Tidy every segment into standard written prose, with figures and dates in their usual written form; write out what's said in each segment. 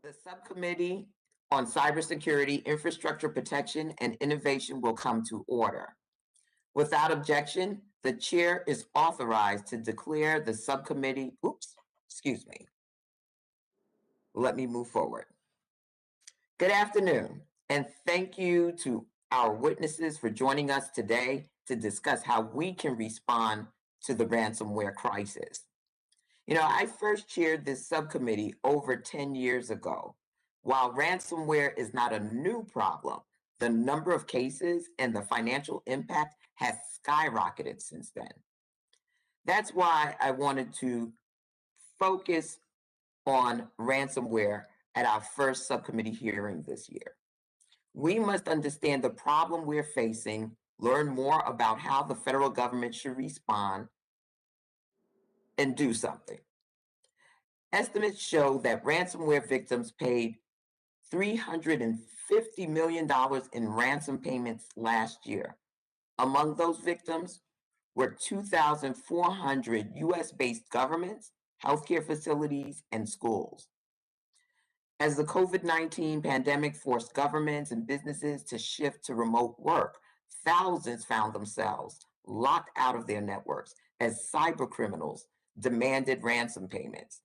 The Subcommittee on Cybersecurity, Infrastructure Protection, and Innovation will come to order. Without objection, the chair is authorized to declare the subcommittee, excuse me, let me move forward. Good afternoon, and thank you to our witnesses for joining us today to discuss how we can respond to the ransomware crisis. I first chaired this subcommittee over 10 years ago. While ransomware is not a new problem, the number of cases and the financial impact has skyrocketed since then. That's why I wanted to focus on ransomware at our first subcommittee hearing this year. We must understand the problem we're facing, learn more about how the federal government should respond, and do something. Estimates show that ransomware victims paid $350 million in ransom payments last year. Among those victims were 2,400 US-based governments, healthcare facilities, and schools. As the COVID-19 pandemic forced governments and businesses to shift to remote work, thousands found themselves locked out of their networks as cyber criminals demanded ransom payments.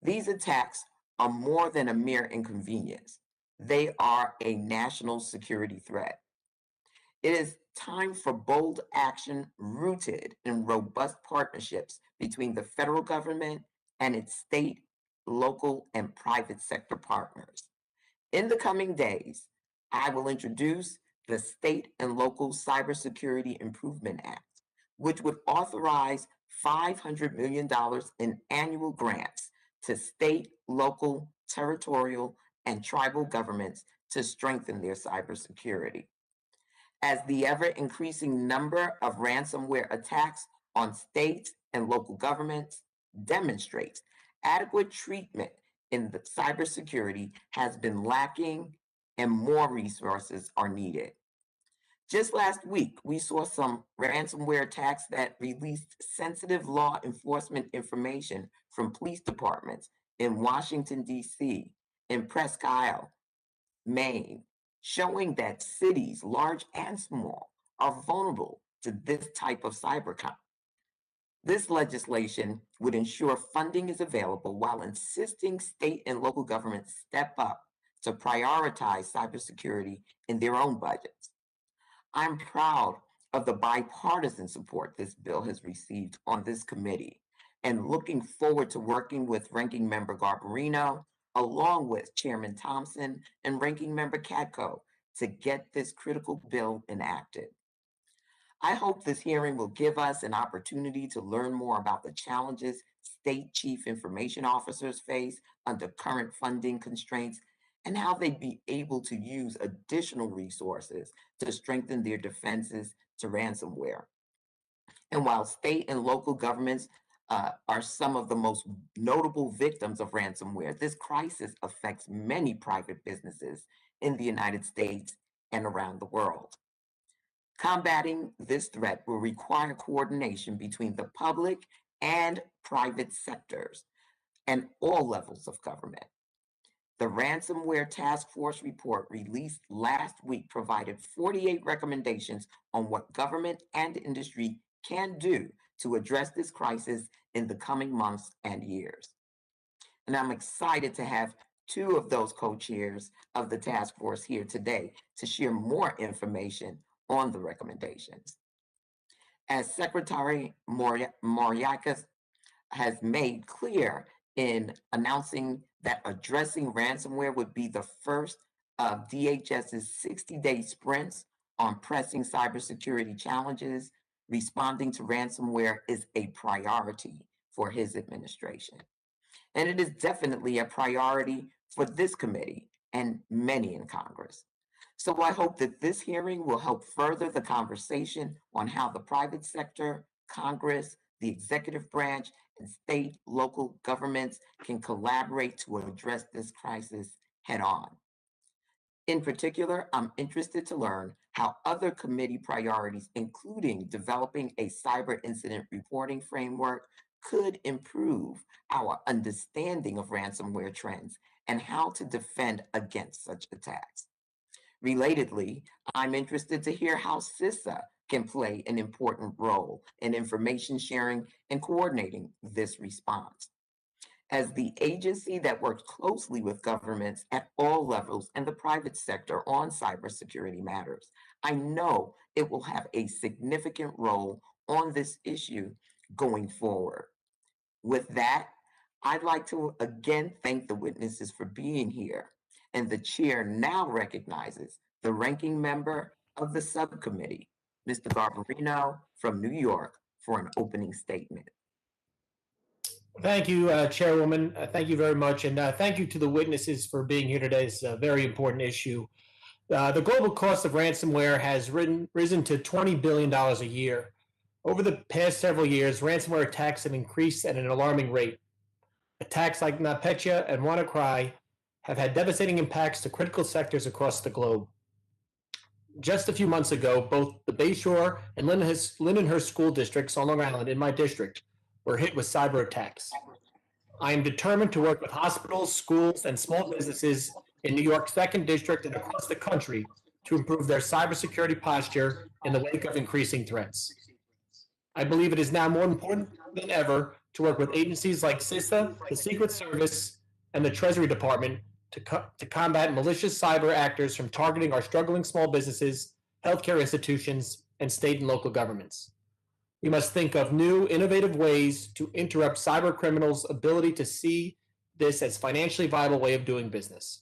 These attacks are more than a mere inconvenience. They are a national security threat. It is time for bold action rooted in robust partnerships between the federal government and its state, local, and private sector partners. In the coming days, I will introduce the State and Local Cybersecurity Improvement Act, which would authorize $500 million in annual grants to state, local, territorial, and tribal governments to strengthen their cybersecurity. As the ever-increasing number of ransomware attacks on states and local governments demonstrates, adequate treatment in the cybersecurity has been lacking and more resources are needed. Just last week, we saw some ransomware attacks that released sensitive law enforcement information from police departments in Washington, D.C., in Presque Isle, Maine, showing that cities, large and small, are vulnerable to this type of cybercrime. This legislation would ensure funding is available while insisting state and local governments step up to prioritize cybersecurity in their own budgets. I'm proud of the bipartisan support this bill has received on this committee and looking forward to working with Ranking Member Garbarino, along with Chairman Thompson and Ranking Member Katko, to get this critical bill enacted. I hope this hearing will give us an opportunity to learn more about the challenges state chief information officers face under current funding constraints and how they'd be able to use additional resources to strengthen their defenses to ransomware. And while state and local governments are some of the most notable victims of ransomware, this crisis affects many private businesses in the United States and around the world. Combating this threat will require coordination between the public and private sectors and all levels of government. The Ransomware Task Force report released last week provided 48 recommendations on what government and industry can do to address this crisis in the coming months and years. And I'm excited to have two of those co-chairs of the task force here today to share more information on the recommendations. As Secretary Moriakis has made clear in announcing that addressing ransomware would be the first of DHS's 60-day sprints on pressing cybersecurity challenges, responding to ransomware is a priority for his administration. And it is definitely a priority for this committee and many in Congress. So I hope that this hearing will help further the conversation on how the private sector, Congress, the executive branch, and state, local governments can collaborate to address this crisis head on. In particular, I'm interested to learn how other committee priorities, including developing a cyber incident reporting framework, could improve our understanding of ransomware trends and how to defend against such attacks. Relatedly, I'm interested to hear how CISA can play an important role in information sharing and coordinating this response. As the agency that works closely with governments at all levels and the private sector on cybersecurity matters, I know it will have a significant role on this issue going forward. With that, I'd like to again thank the witnesses for being here, and the chair now recognizes the ranking member of the subcommittee, Mr. Garbarino from New York, for an opening statement. Thank you, Chairwoman. Thank you very much. And thank you to the witnesses for being here today. It's a very important issue. The global cost of ransomware has risen to $20 billion a year. Over the past several years, ransomware attacks have increased at an alarming rate. Attacks like NotPetya and WannaCry have had devastating impacts to critical sectors across the globe. Just a few months ago, both the Bayshore and Lindenhurst school districts on Long Island, in my district, were hit with cyber attacks. I am determined to work with hospitals, schools, and small businesses in New York's 2nd District and across the country to improve their cybersecurity posture in the wake of increasing threats. I believe it is now more important than ever to work with agencies like CISA, the Secret Service, and the Treasury Department to combat malicious cyber actors from targeting our struggling small businesses, healthcare institutions, and state and local governments. We must think of new, innovative ways to interrupt cyber criminals' ability to see this as a financially viable way of doing business.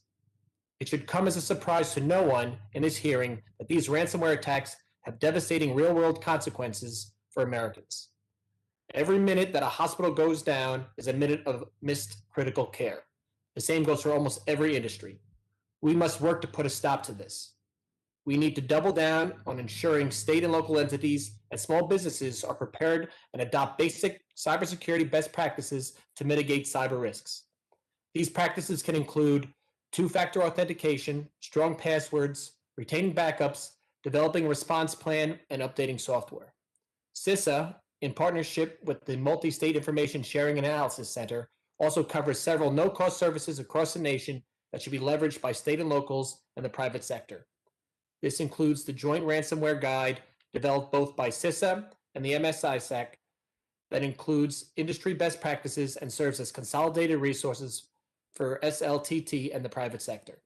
It should come as a surprise to no one in this hearing that these ransomware attacks have devastating real-world consequences for Americans. Every minute that a hospital goes down is a minute of missed critical care. The same goes for almost every industry. We must work to put a stop to this. We need to double down on ensuring state and local entities and small businesses are prepared and adopt basic cybersecurity best practices to mitigate cyber risks. These practices can include two-factor authentication, strong passwords, retaining backups, developing a response plan, and updating software. CISA, in partnership with the Multi-State Information Sharing Analysis Center, also covers several no-cost services across the nation that should be leveraged by state and locals and the private sector. This includes the Joint Ransomware Guide developed both by CISA and the MSISAC that includes industry best practices and serves as consolidated resources for SLTT and the private sector.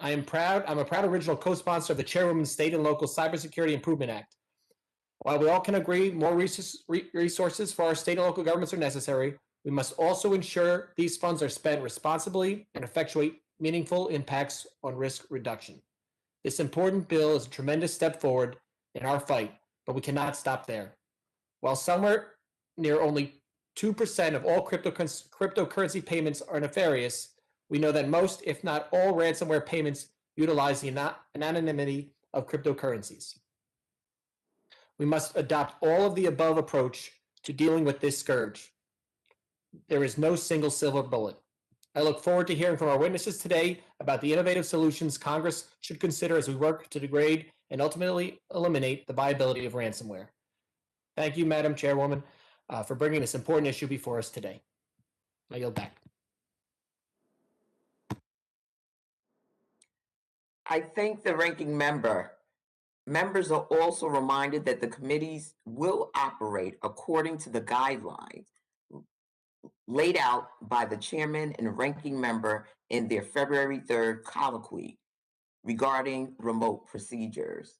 I'm a proud original co-sponsor of the Chairwoman's State and Local Cybersecurity Improvement Act. While we all can agree more resources for our state and local governments are necessary, we must also ensure these funds are spent responsibly and effectuate meaningful impacts on risk reduction. This important bill is a tremendous step forward in our fight, but we cannot stop there. While somewhere near only 2% of all cryptocurrency payments are nefarious, we know that most, if not all, ransomware payments utilize the anonymity of cryptocurrencies. We must adopt all of the above approach to dealing with this scourge. There is no single silver bullet. I look forward to hearing from our witnesses today about the innovative solutions Congress should consider as we work to degrade and ultimately eliminate the viability of ransomware. Thank you, Madam Chairwoman, for bringing this important issue before us today. I yield back. I thank the ranking member. Members are also reminded that the committees will operate according to the guidelines laid out by the chairman and ranking member in their February 3rd colloquy regarding remote procedures.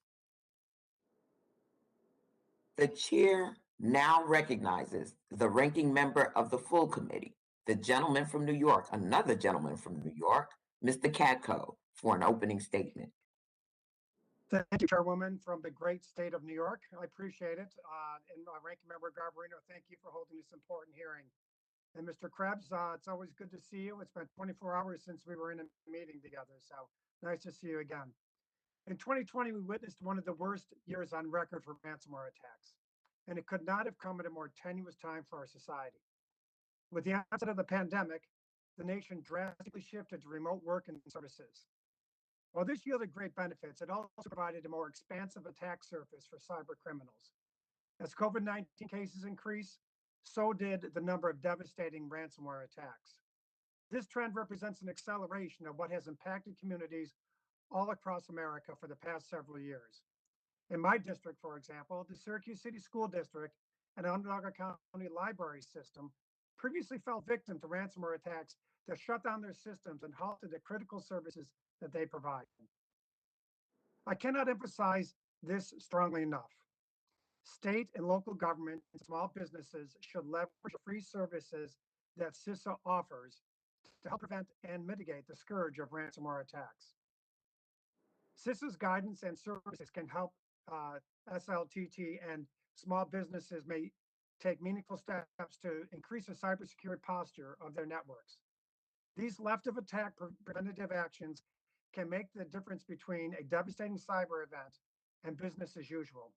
The chair now recognizes the ranking member of the full committee, the gentleman from New York, another gentleman from New York, Mr. Katko, for an opening statement. Thank you, Chairwoman, from the great state of New York. I appreciate it. And Ranking Member Garbarino, thank you for holding this important hearing. And Mr. Krebs, it's always good to see you. It's been 24 hours since we were in a meeting together, so nice to see you again. In 2020, we witnessed one of the worst years on record for ransomware attacks, and it could not have come at a more tenuous time for our society. With the onset of the pandemic, the nation drastically shifted to remote work and services. While this yielded great benefits, it also provided a more expansive attack surface for cyber criminals. As COVID-19 cases increased, so did the number of devastating ransomware attacks. This trend represents an acceleration of what has impacted communities all across America for the past several years. In my district, for example, the Syracuse City School District and Onondaga County Library System previously fell victim to ransomware attacks that shut down their systems and halted the critical services that they provide. I cannot emphasize this strongly enough. State and local government and small businesses should leverage the free services that CISA offers to help prevent and mitigate the scourge of ransomware attacks. CISA's guidance and services can help SLTT and small businesses may take meaningful steps to increase the cybersecurity posture of their networks. These left of attack preventative actions can make the difference between a devastating cyber event and business as usual.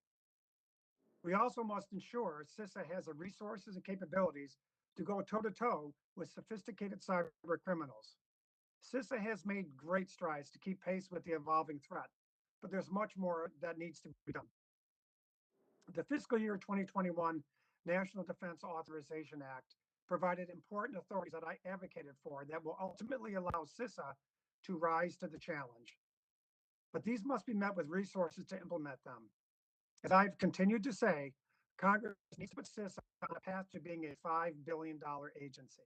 We also must ensure CISA has the resources and capabilities to go toe-to-toe with sophisticated cyber criminals. CISA has made great strides to keep pace with the evolving threat, but there's much more that needs to be done. The fiscal year 2021 National Defense Authorization Act provided important authorities that I advocated for that will ultimately allow CISA to rise to the challenge. But these must be met with resources to implement them. As I've continued to say, Congress needs to put CISA on a path to being a $5 billion agency.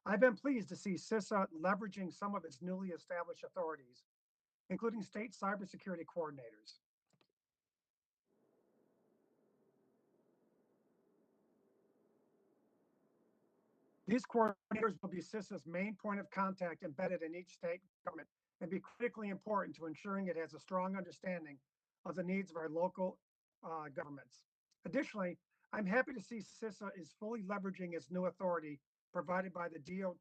I've been pleased to see CISA leveraging some of its newly established authorities, including state cybersecurity coordinators. These coordinators will be CISA's main point of contact embedded in each state government and be critically important to ensuring it has a strong understanding of the needs of our local governments. Additionally, I'm happy to see CISA is fully leveraging its new authority provided by the DOT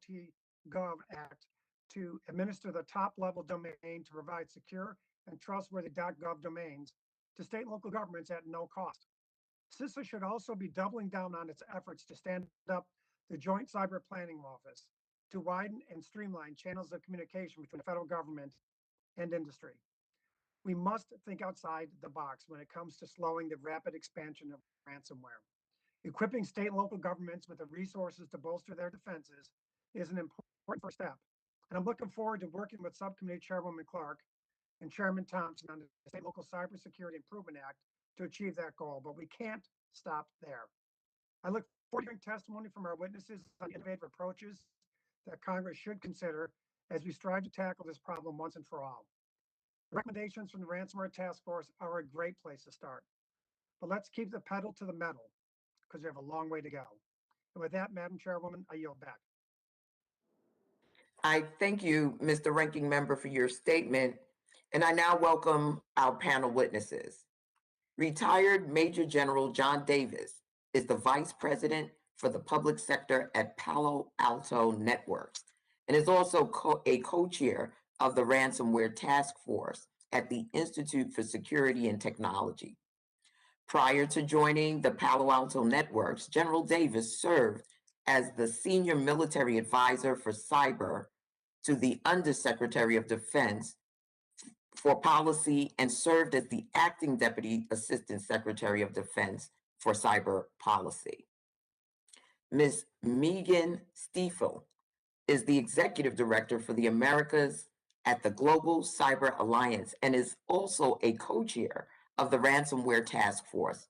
Gov Act to administer the top-level domain to provide secure and trustworthy .gov domains to state and local governments at no cost. CISA should also be doubling down on its efforts to stand up the Joint Cyber Planning Office to widen and streamline channels of communication between the federal government and industry. We must think outside the box when it comes to slowing the rapid expansion of ransomware. Equipping state and local governments with the resources to bolster their defenses is an important first step. And I'm looking forward to working with Subcommittee Chairwoman Clark and Chairman Thompson on the State Local Cybersecurity Improvement Act to achieve that goal, but we can't stop there. I look forward to hearing testimony from our witnesses on innovative approaches that Congress should consider as we strive to tackle this problem once and for all. The recommendations from the Ransomware Task Force are a great place to start, but let's keep the pedal to the metal because we have a long way to go. And with that, Madam Chairwoman, I yield back. I thank you, Mr. Ranking Member, for your statement, and I now welcome our panel witnesses. Retired Major General John Davis is the Vice President for the Public Sector at Palo Alto Networks and is also a co-chair of the Ransomware Task Force at the Institute for Security and Technology. Prior to joining the Palo Alto Networks, General Davis served as the Senior Military Advisor for Cyber to the Undersecretary of Defense for Policy and served as the Acting Deputy Assistant Secretary of Defense for Cyber Policy. Ms. Megan Stiefel is the Executive Director for the Americas at the Global Cyber Alliance and is also a co-chair of the Ransomware Task Force.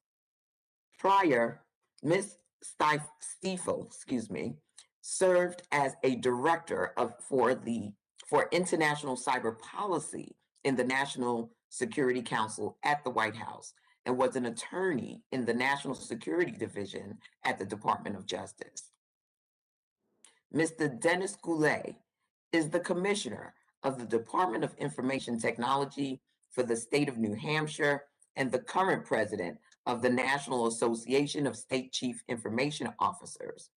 Prior, Ms. Stiefel, served as a director for international cyber policy in the National Security Council at the White House and was an attorney in the National Security Division at the Department of Justice. Mr. Dennis Goulet is the Commissioner of the Department of Information Technology for the state of New Hampshire and the current president of the National Association of State Chief Information Officers.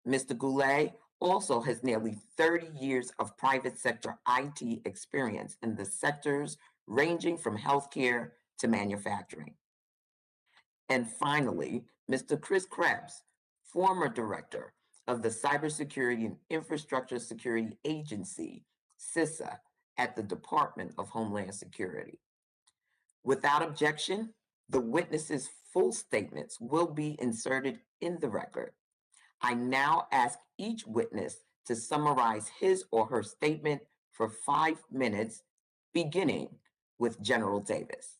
Mr. Goulet also has nearly 30 years of private sector IT experience in the sectors ranging from healthcare to manufacturing. And finally, Mr. Chris Krebs, former director of the Cybersecurity and Infrastructure Security Agency, CISA, at the Department of Homeland Security. Without objection, the witnesses' full statements will be inserted in the record. I now ask each witness to summarize his or her statement for 5 minutes, beginning with General Davis.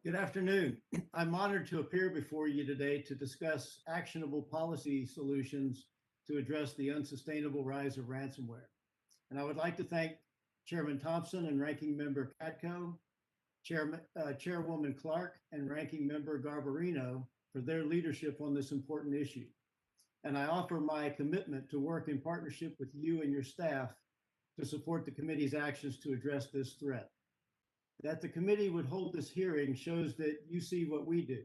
Good afternoon. I'm honored to appear before you today to discuss actionable policy solutions to address the unsustainable rise of ransomware. And I would like to thank Chairman Thompson and Ranking Member Katko, Chairwoman Clark, and Ranking Member Garbarino for their leadership on this important issue. And I offer my commitment to work in partnership with you and your staff to support the committee's actions to address this threat. That the committee would hold this hearing shows that you see what we do,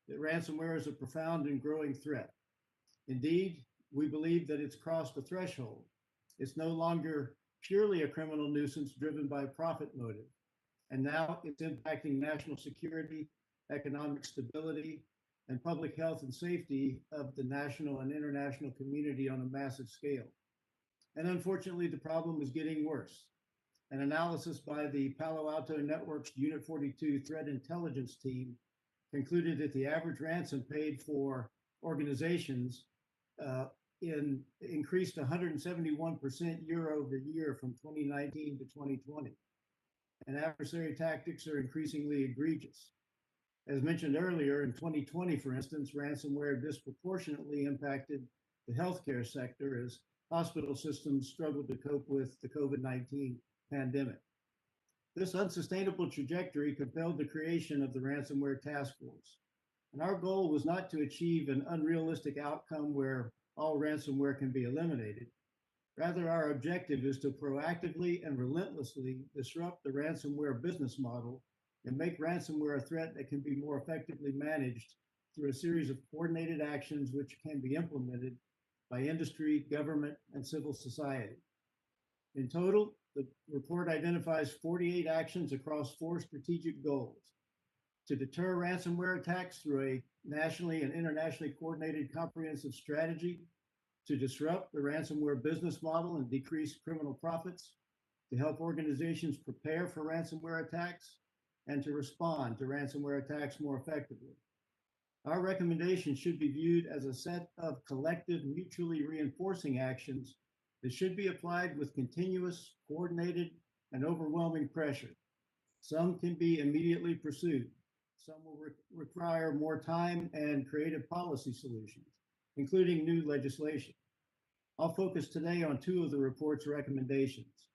that ransomware is a profound and growing threat. Indeed, we believe that it's crossed a threshold. It's no longer purely a criminal nuisance driven by profit motive. And now it's impacting national security, economic stability, and public health and safety of the national and international community on a massive scale. And unfortunately, the problem is getting worse. An analysis by the Palo Alto Network's Unit 42 Threat Intelligence Team concluded that the average ransom paid for organizations increased 171% year over year from 2019 to 2020. And adversary tactics are increasingly egregious. As mentioned earlier, in 2020, for instance, ransomware disproportionately impacted the healthcare sector as hospital systems struggled to cope with the COVID-19 pandemic. This unsustainable trajectory compelled the creation of the Ransomware Task Force. And our goal was not to achieve an unrealistic outcome where all ransomware can be eliminated. Rather, our objective is to proactively and relentlessly disrupt the ransomware business model and make ransomware a threat that can be more effectively managed through a series of coordinated actions which can be implemented by industry, government, and civil society. In total, the report identifies 48 actions across 4 strategic goals: to deter ransomware attacks through a nationally and internationally coordinated comprehensive strategy, to disrupt the ransomware business model and decrease criminal profits, to help organizations prepare for ransomware attacks, and to respond to ransomware attacks more effectively. Our recommendations should be viewed as a set of collective, mutually reinforcing actions that should be applied with continuous, coordinated, and overwhelming pressure. Some can be immediately pursued. Some will require more time and creative policy solutions, including new legislation. I'll focus today on 2 of the report's recommendations.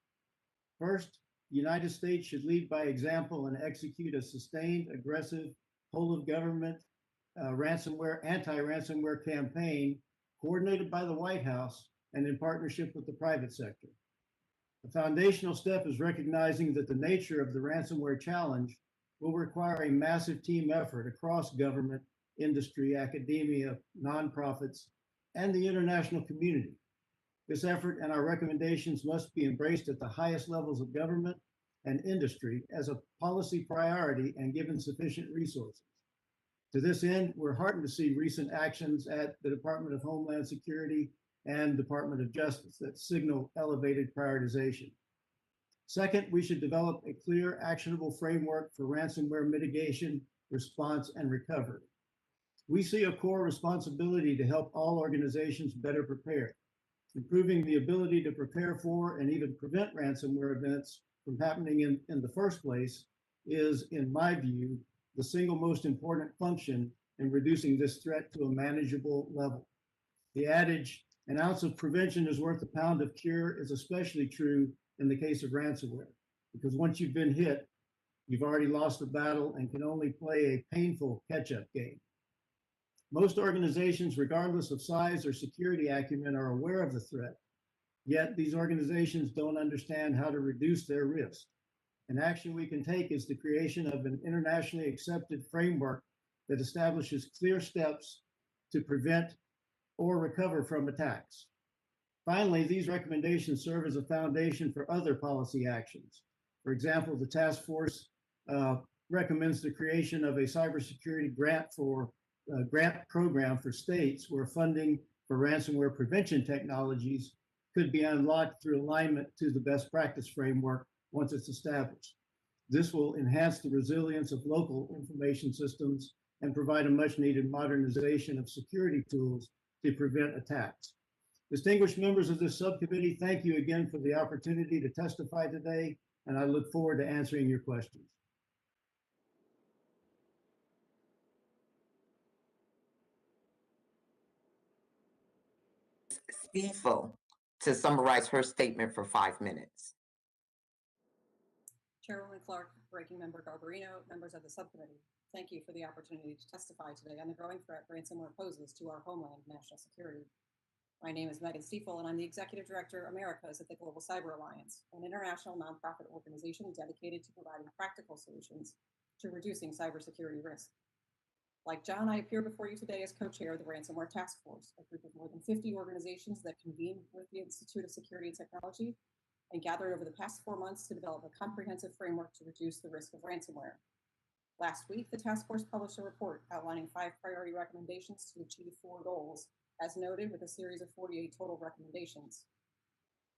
First, the United States should lead by example and execute a sustained, aggressive, whole-of-government anti-ransomware campaign coordinated by the White House and in partnership with the private sector. The foundational step is recognizing that the nature of the ransomware challenge will require a massive team effort across government, industry, academia, nonprofits, and the international community. This effort and our recommendations must be embraced at the highest levels of government and industry as a policy priority and given sufficient resources. To this end, we're heartened to see recent actions at the Department of Homeland Security and Department of Justice that signal elevated prioritization. Second, we should develop a clear, actionable framework for ransomware mitigation, response, and recovery. We see a core responsibility to help all organizations better prepare. Improving the ability to prepare for and even prevent ransomware events from happening in the first place is, in my view, the single most important function in reducing this threat to a manageable level. The adage, an ounce of prevention is worth a pound of cure, is especially true in the case of ransomware, because once you've been hit, you've already lost the battle and can only play a painful catch-up game. Most organizations, regardless of size or security acumen, are aware of the threat, yet these organizations don't understand how to reduce their risk. An action we can take is the creation of an internationally accepted framework that establishes clear steps to prevent or recover from attacks. Finally, these recommendations serve as a foundation for other policy actions. For example, the task force recommends the creation of a cybersecurity grant program for states where funding for ransomware prevention technologies could be unlocked through alignment to the best practice framework once it's established. This will enhance the resilience of local information systems and provide a much needed modernization of security tools to prevent attacks. Distinguished members of this subcommittee, thank you again for the opportunity to testify today, and I look forward to answering your questions. Stiefel to summarize her statement for 5 minutes. Chairwoman Clark, Ranking Member Garbarino, members of the subcommittee, thank you for the opportunity to testify today on the growing threat ransomware poses to our homeland national security. My name is Megan Stiefel, and I'm the Executive Director Americas at the Global Cyber Alliance, an international nonprofit organization dedicated to providing practical solutions to reducing cybersecurity risk. Like John, I appear before you today as co-chair of the Ransomware Task Force, a group of more than 50 organizations that convened with the Institute of Security and Technology and gathered over the past 4 months to develop a comprehensive framework to reduce the risk of ransomware. Last week, the task force published a report outlining 5 priority recommendations to achieve 4 goals, as noted with a series of 48 total recommendations.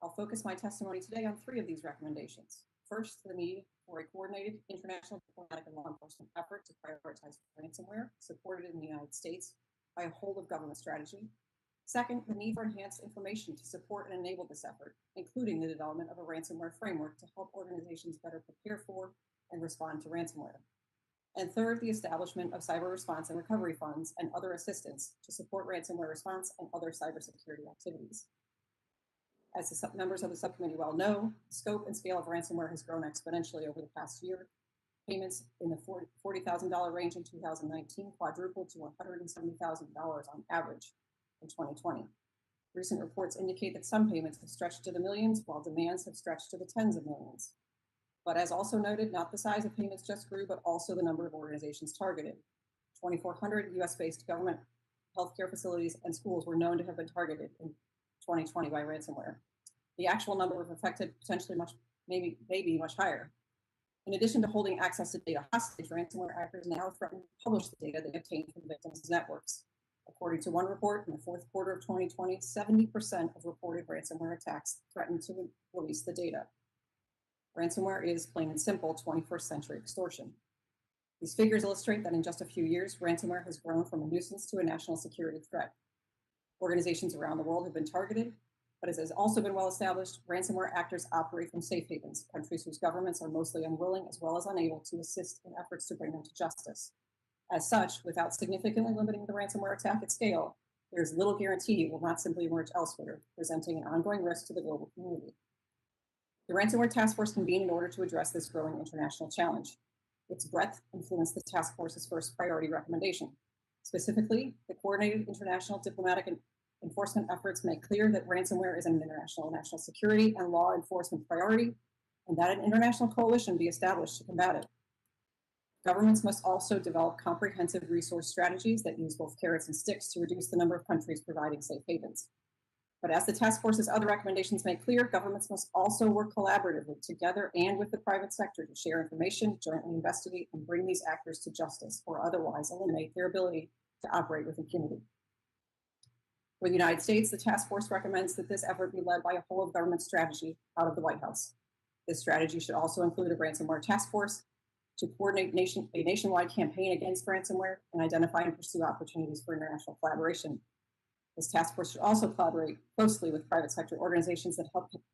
I'll focus my testimony today on 3 of these recommendations. First, the need for a coordinated international diplomatic and law enforcement effort to prioritize ransomware, supported in the United States by a whole of government strategy. Second, the need for enhanced information to support and enable this effort, including the development of a ransomware framework to help organizations better prepare for and respond to ransomware. And third, the establishment of cyber response and recovery funds and other assistance to support ransomware response and other cybersecurity activities. As the members of the subcommittee well know, the scope and scale of ransomware has grown exponentially over the past year. Payments in the $40,000 range in 2019 quadrupled to $170,000 on average in 2020. Recent reports indicate that some payments have stretched to the millions, while demands have stretched to the tens of millions. But as also noted, not the size of payments just grew, but also the number of organizations targeted. 2,400 US-based government healthcare facilities and schools were known to have been targeted in 2020 by ransomware. The actual number of affected potentially maybe much higher. In addition to holding access to data hostage, ransomware actors now threaten to publish the data they obtained from victims' networks. According to one report, in the 4th quarter of 2020, 70% of reported ransomware attacks threatened to release the data. Ransomware is, plain and simple, 21st century extortion. These figures illustrate that in just a few years, ransomware has grown from a nuisance to a national security threat. Organizations around the world have been targeted, but as has also been well established, ransomware actors operate from safe havens, countries whose governments are mostly unwilling as well as unable to assist in efforts to bring them to justice. As such, without significantly limiting the ransomware attack at scale, there is little guarantee it will not simply emerge elsewhere, presenting an ongoing risk to the global community. The Ransomware Task Force convened in order to address this growing international challenge. Its breadth influenced the task force's first priority recommendation. Specifically, the coordinated international diplomatic and enforcement efforts make clear that ransomware is an international national security and law enforcement priority, and that an international coalition be established to combat it. Governments must also develop comprehensive resource strategies that use both carrots and sticks to reduce the number of countries providing safe havens. But as the task force's other recommendations make clear, governments must also work collaboratively together and with the private sector to share information, jointly investigate, and bring these actors to justice, or otherwise eliminate their ability to operate with impunity. For the United States, the task force recommends that this effort be led by a whole of government strategy out of the White House. This strategy should also include a ransomware task force to coordinate a nationwide campaign against ransomware and identify and pursue opportunities for international collaboration. This task force should also collaborate closely with private sector organizations that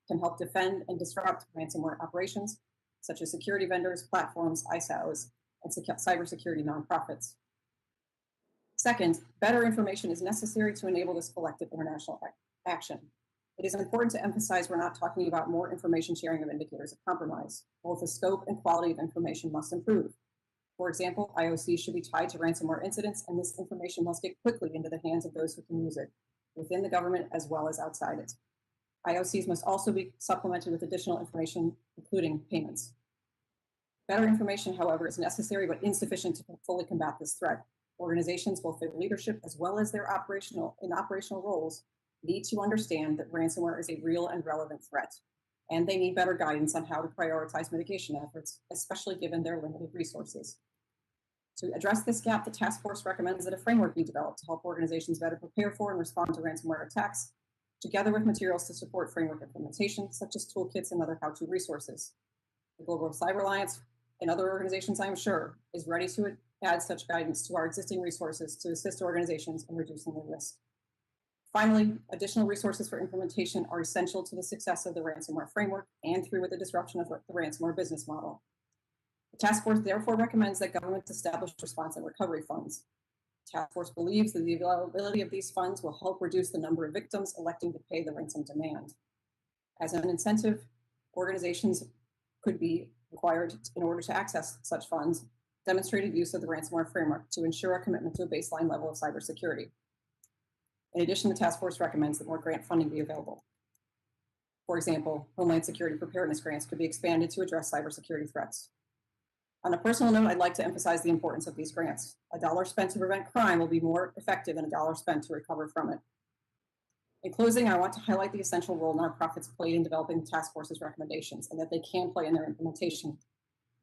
can help defend and disrupt ransomware operations, such as security vendors, platforms, ISOs, and cybersecurity nonprofits. Second, better information is necessary to enable this collective international action. It is important to emphasize we're not talking about more information sharing of indicators of compromise. Both the scope and quality of information must improve. For example, IOC should be tied to ransomware incidents, and this information must get quickly into the hands of those who can use it, within the government as well as outside it. IOCs must also be supplemented with additional information, including payments. Better information, however, is necessary but insufficient to fully combat this threat. Organizations, both their leadership as well as their operational roles, need to understand that ransomware is a real and relevant threat, and they need better guidance on how to prioritize mitigation efforts, especially given their limited resources. To address this gap, the task force recommends that a framework be developed to help organizations better prepare for and respond to ransomware attacks, together with materials to support framework implementation, such as toolkits and other how-to resources. The Global Cyber Alliance and other organizations, I'm sure, is ready to add such guidance to our existing resources to assist organizations in reducing their risk. Finally, additional resources for implementation are essential to the success of the ransomware framework and through with the disruption of the ransomware business model. The task force therefore recommends that governments establish response and recovery funds. The task force believes that the availability of these funds will help reduce the number of victims electing to pay the ransom demand. As an incentive, organizations could be required, in order to access such funds, demonstrated use of the ransomware framework to ensure a commitment to a baseline level of cybersecurity. In addition, the task force recommends that more grant funding be available. For example, Homeland Security preparedness grants could be expanded to address cybersecurity threats. On a personal note, I'd like to emphasize the importance of these grants. A dollar spent to prevent crime will be more effective than a dollar spent to recover from it. In closing, I want to highlight the essential role nonprofits played in developing the task force's recommendations and that they can play in their implementation.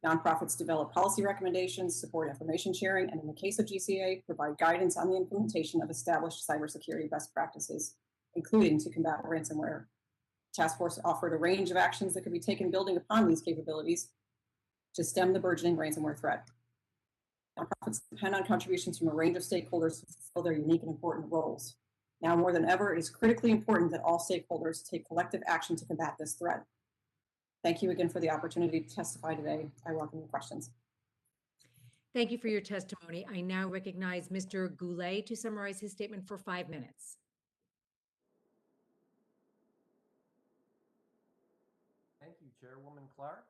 Nonprofits develop policy recommendations, support information sharing, and in the case of GCA, provide guidance on the implementation of established cybersecurity best practices, including to combat ransomware. Task Force offered a range of actions that could be taken building upon these capabilities to stem the burgeoning ransomware threat. Nonprofits depend on contributions from a range of stakeholders to fulfill their unique and important roles. Now more than ever, it is critically important that all stakeholders take collective action to combat this threat. Thank you again for the opportunity to testify today. I welcome your questions. Thank you for your testimony. I now recognize Mr. Goulet to summarize his statement for 5 minutes. Thank you, Chairwoman Clark,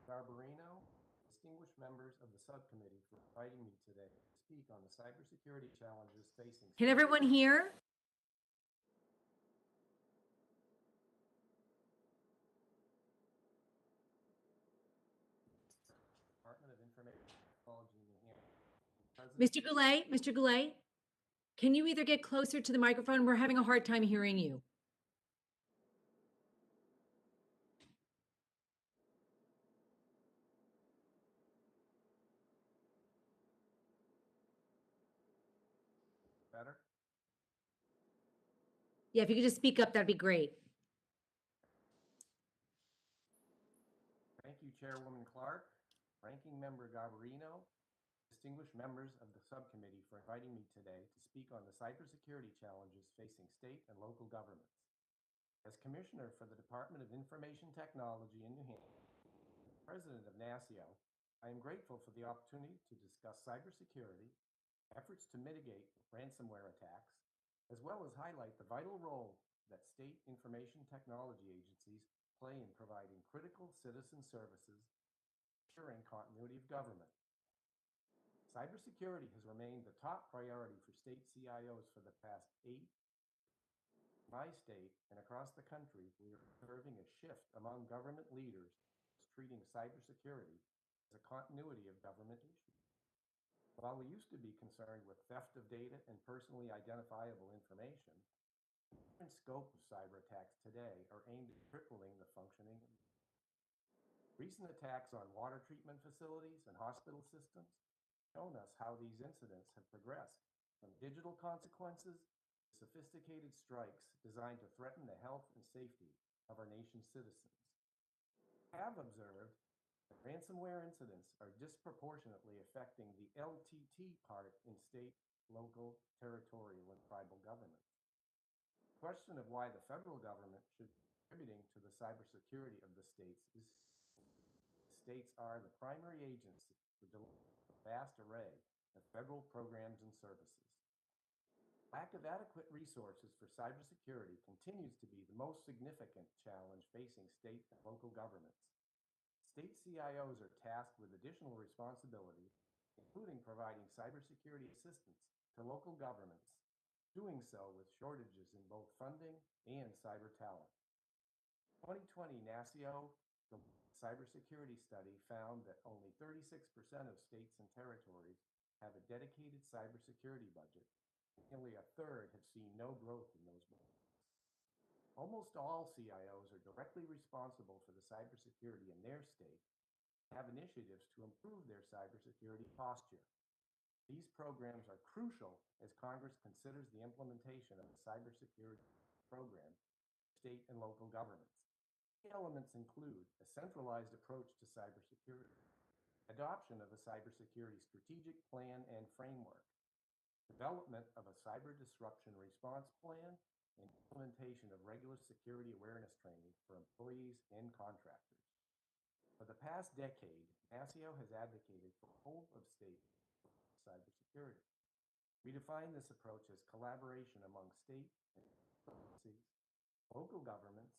Garbarino, distinguished members of the subcommittee for inviting me today to speak on the cybersecurity challenges facing. Can everyone hear? Department of Information Technology in New Hampshire. Mr. Goulet, can you either get closer to the microphone? We're having a hard time hearing you. Better? Yeah, if you could just speak up, that'd be great. Thank you, Chairwoman Clark, Ranking Member Garbarino, distinguished members of the subcommittee for inviting me today to speak on the cybersecurity challenges facing state and local governments. As Commissioner for the Department of Information Technology in New Hampshire, President of NASIO, I am grateful for the opportunity to discuss cybersecurity, efforts to mitigate ransomware attacks, as well as highlight the vital role that state information technology agencies play in providing critical citizen services, ensuring continuity of government. Cybersecurity has remained the top priority for state CIOs for the past 8 years. In my state and across the country, we are observing a shift among government leaders treating cybersecurity as a continuity of government issue. While we used to be concerned with theft of data and personally identifiable information, the current scope of cyber attacks today are aimed at crippling the functioning. Recent attacks on water treatment facilities and hospital systems have shown us how these incidents have progressed from digital consequences to sophisticated strikes designed to threaten the health and safety of our nation's citizens. We have observed that ransomware incidents are disproportionately affecting the LTT part in state, local, territorial, and tribal governments. The question of why the federal government should be contributing to the cybersecurity of the states is states are the primary agency for delivering a vast array of federal programs and services. Lack of adequate resources for cybersecurity continues to be the most significant challenge facing state and local governments. State CIOs are tasked with additional responsibilities, including providing cybersecurity assistance to local governments, doing so with shortages in both funding and cyber talent. 2020 NASIO cybersecurity study found that only 36% of states and territories have a dedicated cybersecurity budget. Nearly a third have seen no growth in those budgets. Almost all CIOs are directly responsible for the cybersecurity in their state and have initiatives to improve their cybersecurity posture. These programs are crucial as Congress considers the implementation of a cybersecurity program for state and local governments. Key elements include a centralized approach to cybersecurity, adoption of a cybersecurity strategic plan and framework, development of a cyber disruption response plan, and implementation of regular security awareness training for employees and contractors. For the past decade, Mascio has advocated for whole of state cybersecurity. We define this approach as collaboration among state and agencies, local governments,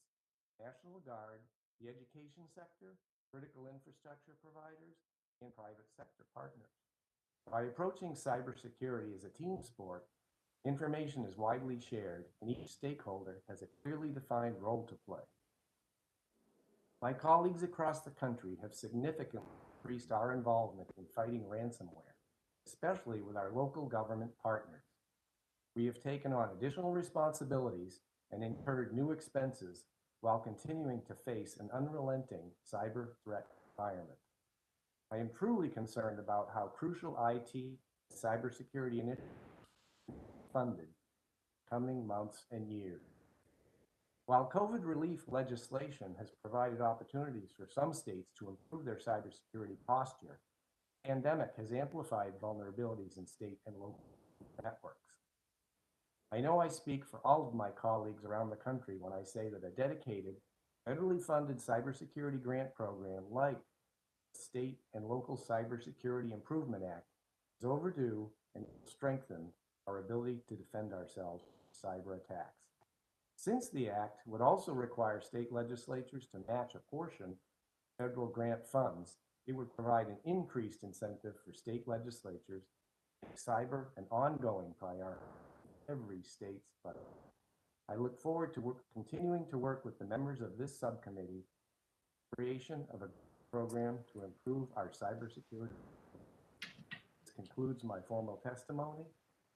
National Guard, the education sector, critical infrastructure providers, and private sector partners. By approaching cybersecurity as a team sport, information is widely shared and each stakeholder has a clearly defined role to play. My colleagues across the country have significantly increased our involvement in fighting ransomware, especially with our local government partners. We have taken on additional responsibilities and incurred new expenses while continuing to face an unrelenting cyber threat environment. I am truly concerned about how crucial IT and cybersecurity initiatives are funded coming months and years. While COVID relief legislation has provided opportunities for some states to improve their cybersecurity posture, the pandemic has amplified vulnerabilities in state and local networks. I know I speak for all of my colleagues around the country when I say that a dedicated, federally funded cybersecurity grant program like the State and Local Cybersecurity Improvement Act is overdue and will strengthen our ability to defend ourselves from cyber attacks. Since the act would also require state legislatures to match a portion of federal grant funds, it would provide an increased incentive for state legislatures to make cyber an ongoing priority in every state's budget. I look forward to continuing to work with the members of this subcommittee on the creation of a program to improve our cybersecurity. This concludes my formal testimony.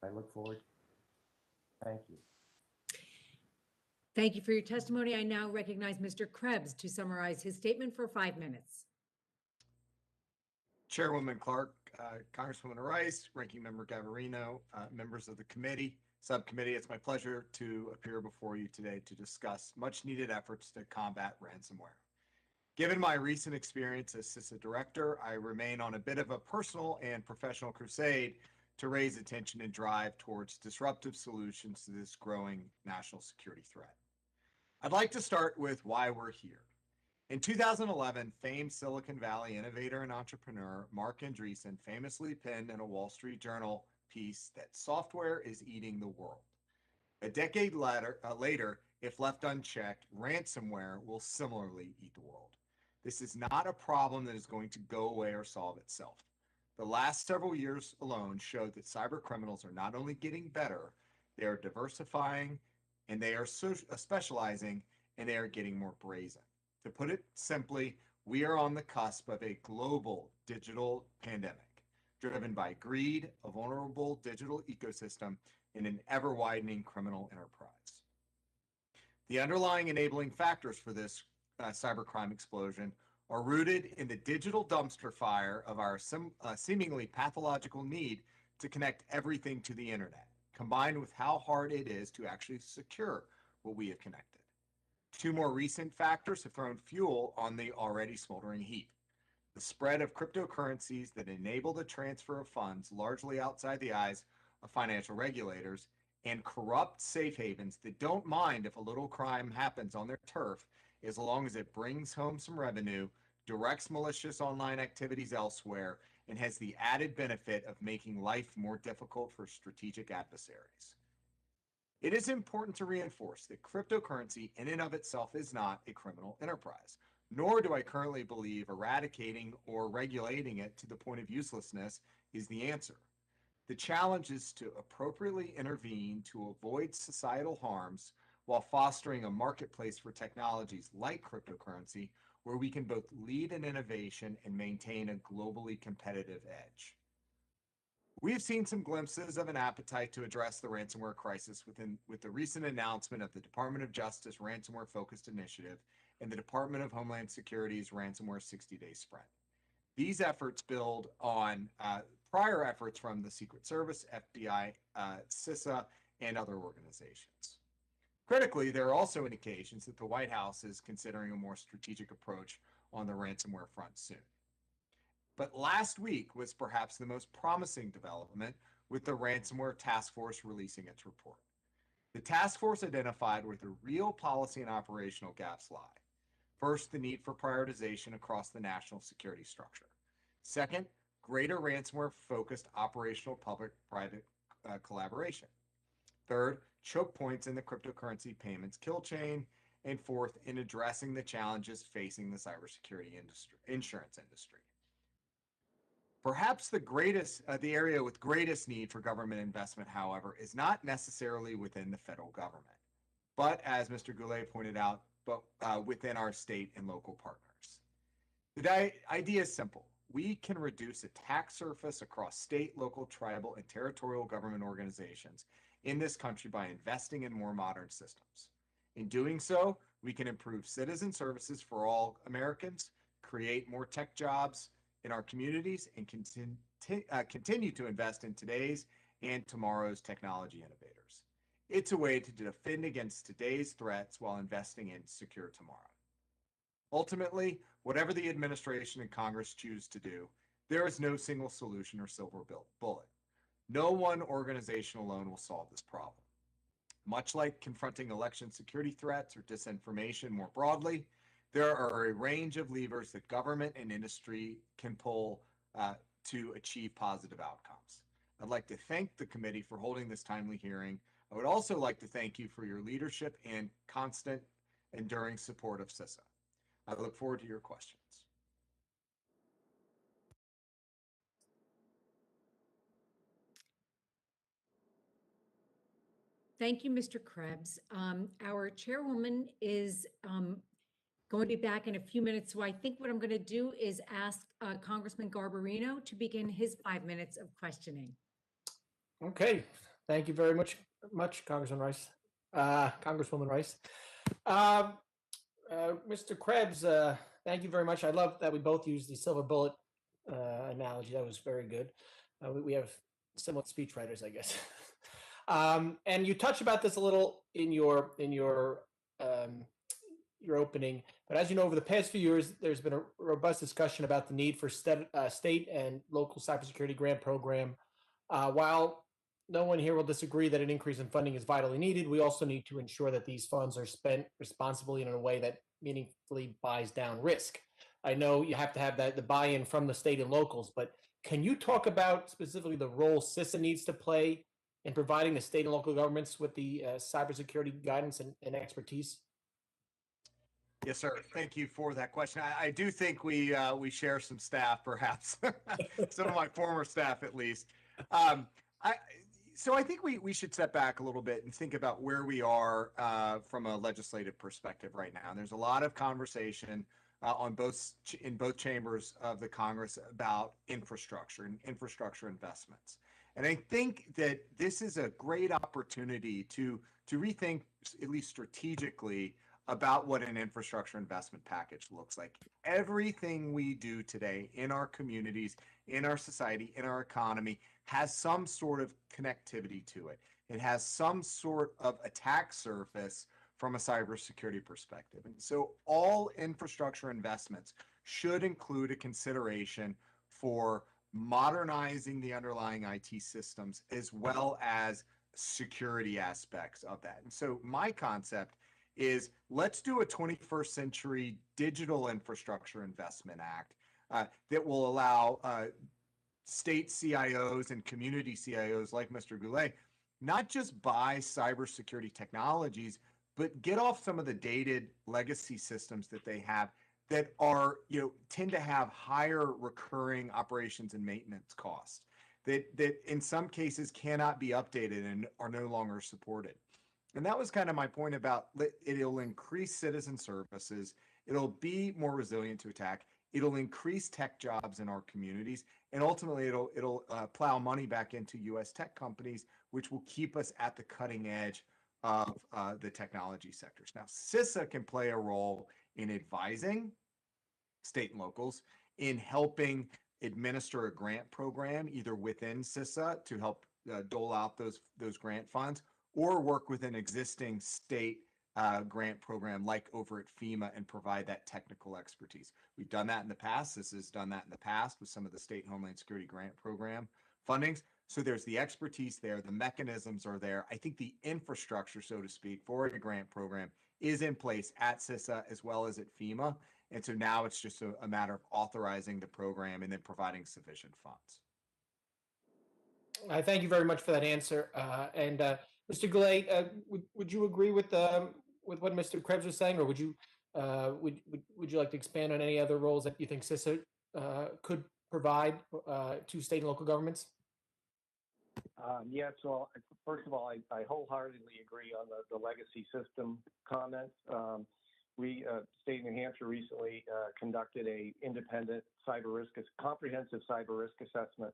I look forward. Thank you. Thank you for your testimony. I now recognize Mr. Krebs to summarize his statement for 5 minutes. Chairwoman Clark, Congresswoman Rice, Ranking Member Gavarino, members of the subcommittee, it's my pleasure to appear before you today to discuss much needed efforts to combat ransomware. Given my recent experience as CISA director, I remain on a bit of a personal and professional crusade to raise attention and drive towards disruptive solutions to this growing national security threat. I'd like to start with why we're here. In 2011, famed Silicon Valley innovator and entrepreneur Marc Andreessen famously penned in a Wall Street Journal piece that software is eating the world. A decade later, if left unchecked, ransomware will similarly eat the world. This is not a problem that is going to go away or solve itself. The last several years alone showed that cyber criminals are not only getting better, they are diversifying and they are specializing and they are getting more brazen. To put it simply, we are on the cusp of a global digital pandemic driven by greed, a vulnerable digital ecosystem, and an ever-widening criminal enterprise. The underlying enabling factors for this cybercrime explosion are rooted in the digital dumpster fire of our seemingly pathological need to connect everything to the internet, combined with how hard it is to actually secure what we have connected. Two more recent factors have thrown fuel on the already smoldering heap. The spread of cryptocurrencies that enable the transfer of funds largely outside the eyes of financial regulators, and corrupt safe havens that don't mind if a little crime happens on their turf as long as it brings home some revenue, directs malicious online activities elsewhere, and has the added benefit of making life more difficult for strategic adversaries. It is important to reinforce that cryptocurrency in and of itself is not a criminal enterprise, nor do I currently believe eradicating or regulating it to the point of uselessness is the answer. The challenge is to appropriately intervene to avoid societal harms while fostering a marketplace for technologies like cryptocurrency where we can both lead in innovation and maintain a globally competitive edge. We have seen some glimpses of an appetite to address the ransomware crisis with the recent announcement of the Department of Justice ransomware-focused initiative and the Department of Homeland Security's ransomware 60-day sprint. These efforts build on prior efforts from the Secret Service, FBI, CISA, and other organizations. Critically, there are also indications that the White House is considering a more strategic approach on the ransomware front soon. But last week was perhaps the most promising development with the Ransomware Task Force releasing its report. The task force identified where the real policy and operational gaps lie. First, the need for prioritization across the national security structure. Second, greater ransomware-focused operational public-private collaboration. Third, choke points in the cryptocurrency payments kill chain. And fourth, in addressing the challenges facing the cybersecurity insurance industry. Perhaps the area with greatest need for government investment, however, is not necessarily within the federal government, but as Mr. Goulet pointed out, within our state and local partners. The idea is simple. We can reduce attack surface across state, local, tribal, and territorial government organizations in this country by investing in more modern systems. In doing so, we can improve citizen services for all Americans, create more tech jobs in our communities, and continue to invest in today's and tomorrow's technology innovators. It's a way to defend against today's threats while investing in secure tomorrow. Ultimately, whatever the administration and Congress choose to do, there is no single solution or silver bullet. No one organization alone will solve this problem. Much like confronting election security threats or disinformation more broadly, there are a range of levers that government and industry can pull to achieve positive outcomes. I'd like to thank the committee for holding this timely hearing. I would also like to thank you for your leadership and constant, enduring support of CISA. I look forward to your questions. Thank you, Mr. Krebs. Our chairwoman is going to be back in a few minutes. So I think what I'm going to do is ask Congressman Garbarino to begin his 5 minutes of questioning. Okay, thank you very much, Congresswoman Rice. Mr. Krebs, thank you very much. I love that we both used the silver bullet analogy. That was very good. We have similar speechwriters, I guess. And you touched about this a little in your opening, but as you know, over the past few years, there's been a robust discussion about the need for state and local cybersecurity grant program. While no one here will disagree that an increase in funding is vitally needed, we also need to ensure that these funds are spent responsibly and in a way that meaningfully buys down risk. I know you have to have the buy-in from the state and locals, but can you talk about specifically the role CISA needs to play in providing the state and local governments with the cybersecurity guidance and expertise? Yes, sir. Thank you for that question. I do think we share some staff, perhaps some of my former staff, at least. So I think we should step back a little bit and think about where we are from a legislative perspective right now. And there's a lot of conversation in both chambers of the Congress about infrastructure and infrastructure investments. And I think that this is a great opportunity to rethink, at least strategically, about what an infrastructure investment package looks like. Everything we do today in our communities, in our society, in our economy has some sort of connectivity to it. It has some sort of attack surface from a cybersecurity perspective. And so all infrastructure investments should include a consideration for modernizing the underlying IT systems as well as security aspects of that. And so my concept is let's do a 21st century digital infrastructure investment act that will allow state CIOs and community CIOs like Mr. Goulet not just buy cybersecurity technologies, but get off some of the dated legacy systems that they have that are, tend to have higher recurring operations and maintenance costs that in some cases cannot be updated and are no longer supported. And that was kind of my point about it'll increase citizen services. It'll be more resilient to attack. It'll increase tech jobs in our communities. And ultimately, it'll plow money back into U.S. tech companies, which will keep us at the cutting edge of the technology sectors. Now, CISA can play a role in advising state and locals, in helping administer a grant program, either within CISA to help dole out those grant funds, or work with an existing state grant program like over at FEMA and provide that technical expertise. We've done that in the past. CISA has done that in the past with some of the state Homeland Security grant program fundings. So there's the expertise there, the mechanisms are there. I think the infrastructure, so to speak, for a grant program is in place at CISA as well as at FEMA. And so now it's just a matter of authorizing the program and then providing sufficient funds. I thank you very much for that answer. Mr. Goulet, would you agree with what Mr. Krebs was saying, or would you like to expand on any other roles that you think CISA could provide to state and local governments? Yeah, so first of all, I wholeheartedly agree on the legacy system comments. We, state of New Hampshire recently conducted a independent comprehensive cyber risk assessment,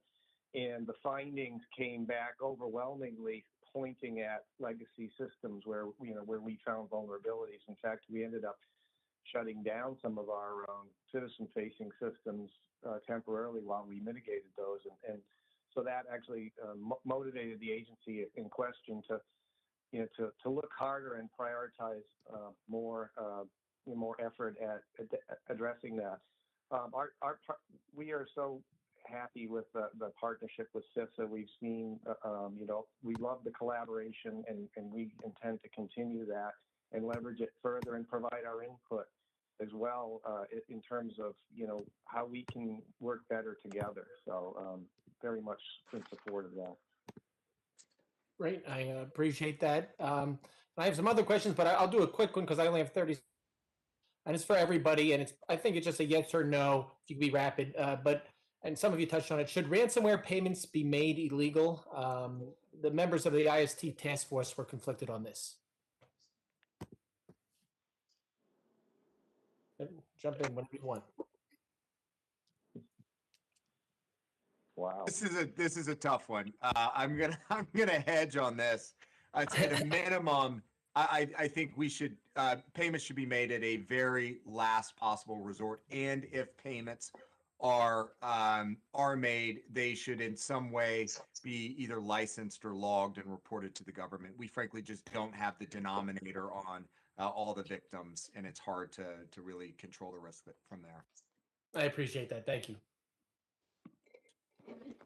and the findings came back overwhelmingly pointing at legacy systems where we found vulnerabilities. In fact, we ended up shutting down some of our citizen-facing systems temporarily while we mitigated those, and so that actually motivated the agency in question to look harder and prioritize more effort at addressing that. We are so happy with the partnership with CISA. We've seen, we love the collaboration, and we intend to continue that and leverage it further and provide our input as well in terms of how we can work better together. So very much in support of that. Great, I appreciate that. I have some other questions, but I'll do a quick one because I only have 30. And it's for everybody, and I think it's just a yes or no. If you can be rapid, and some of you touched on it. Should ransomware payments be made illegal? The members of the IST task force were conflicted on this. Jump in whenever you want. Wow. This is a tough one. I'm gonna hedge on this. I'd say at a minimum, I think we should payments should be made at a very last possible resort, and if payments are made, they should in some way be either licensed or logged and reported to the government. We frankly just don't have the denominator on all the victims, and it's hard to really control the risk from there. I appreciate that. Thank you.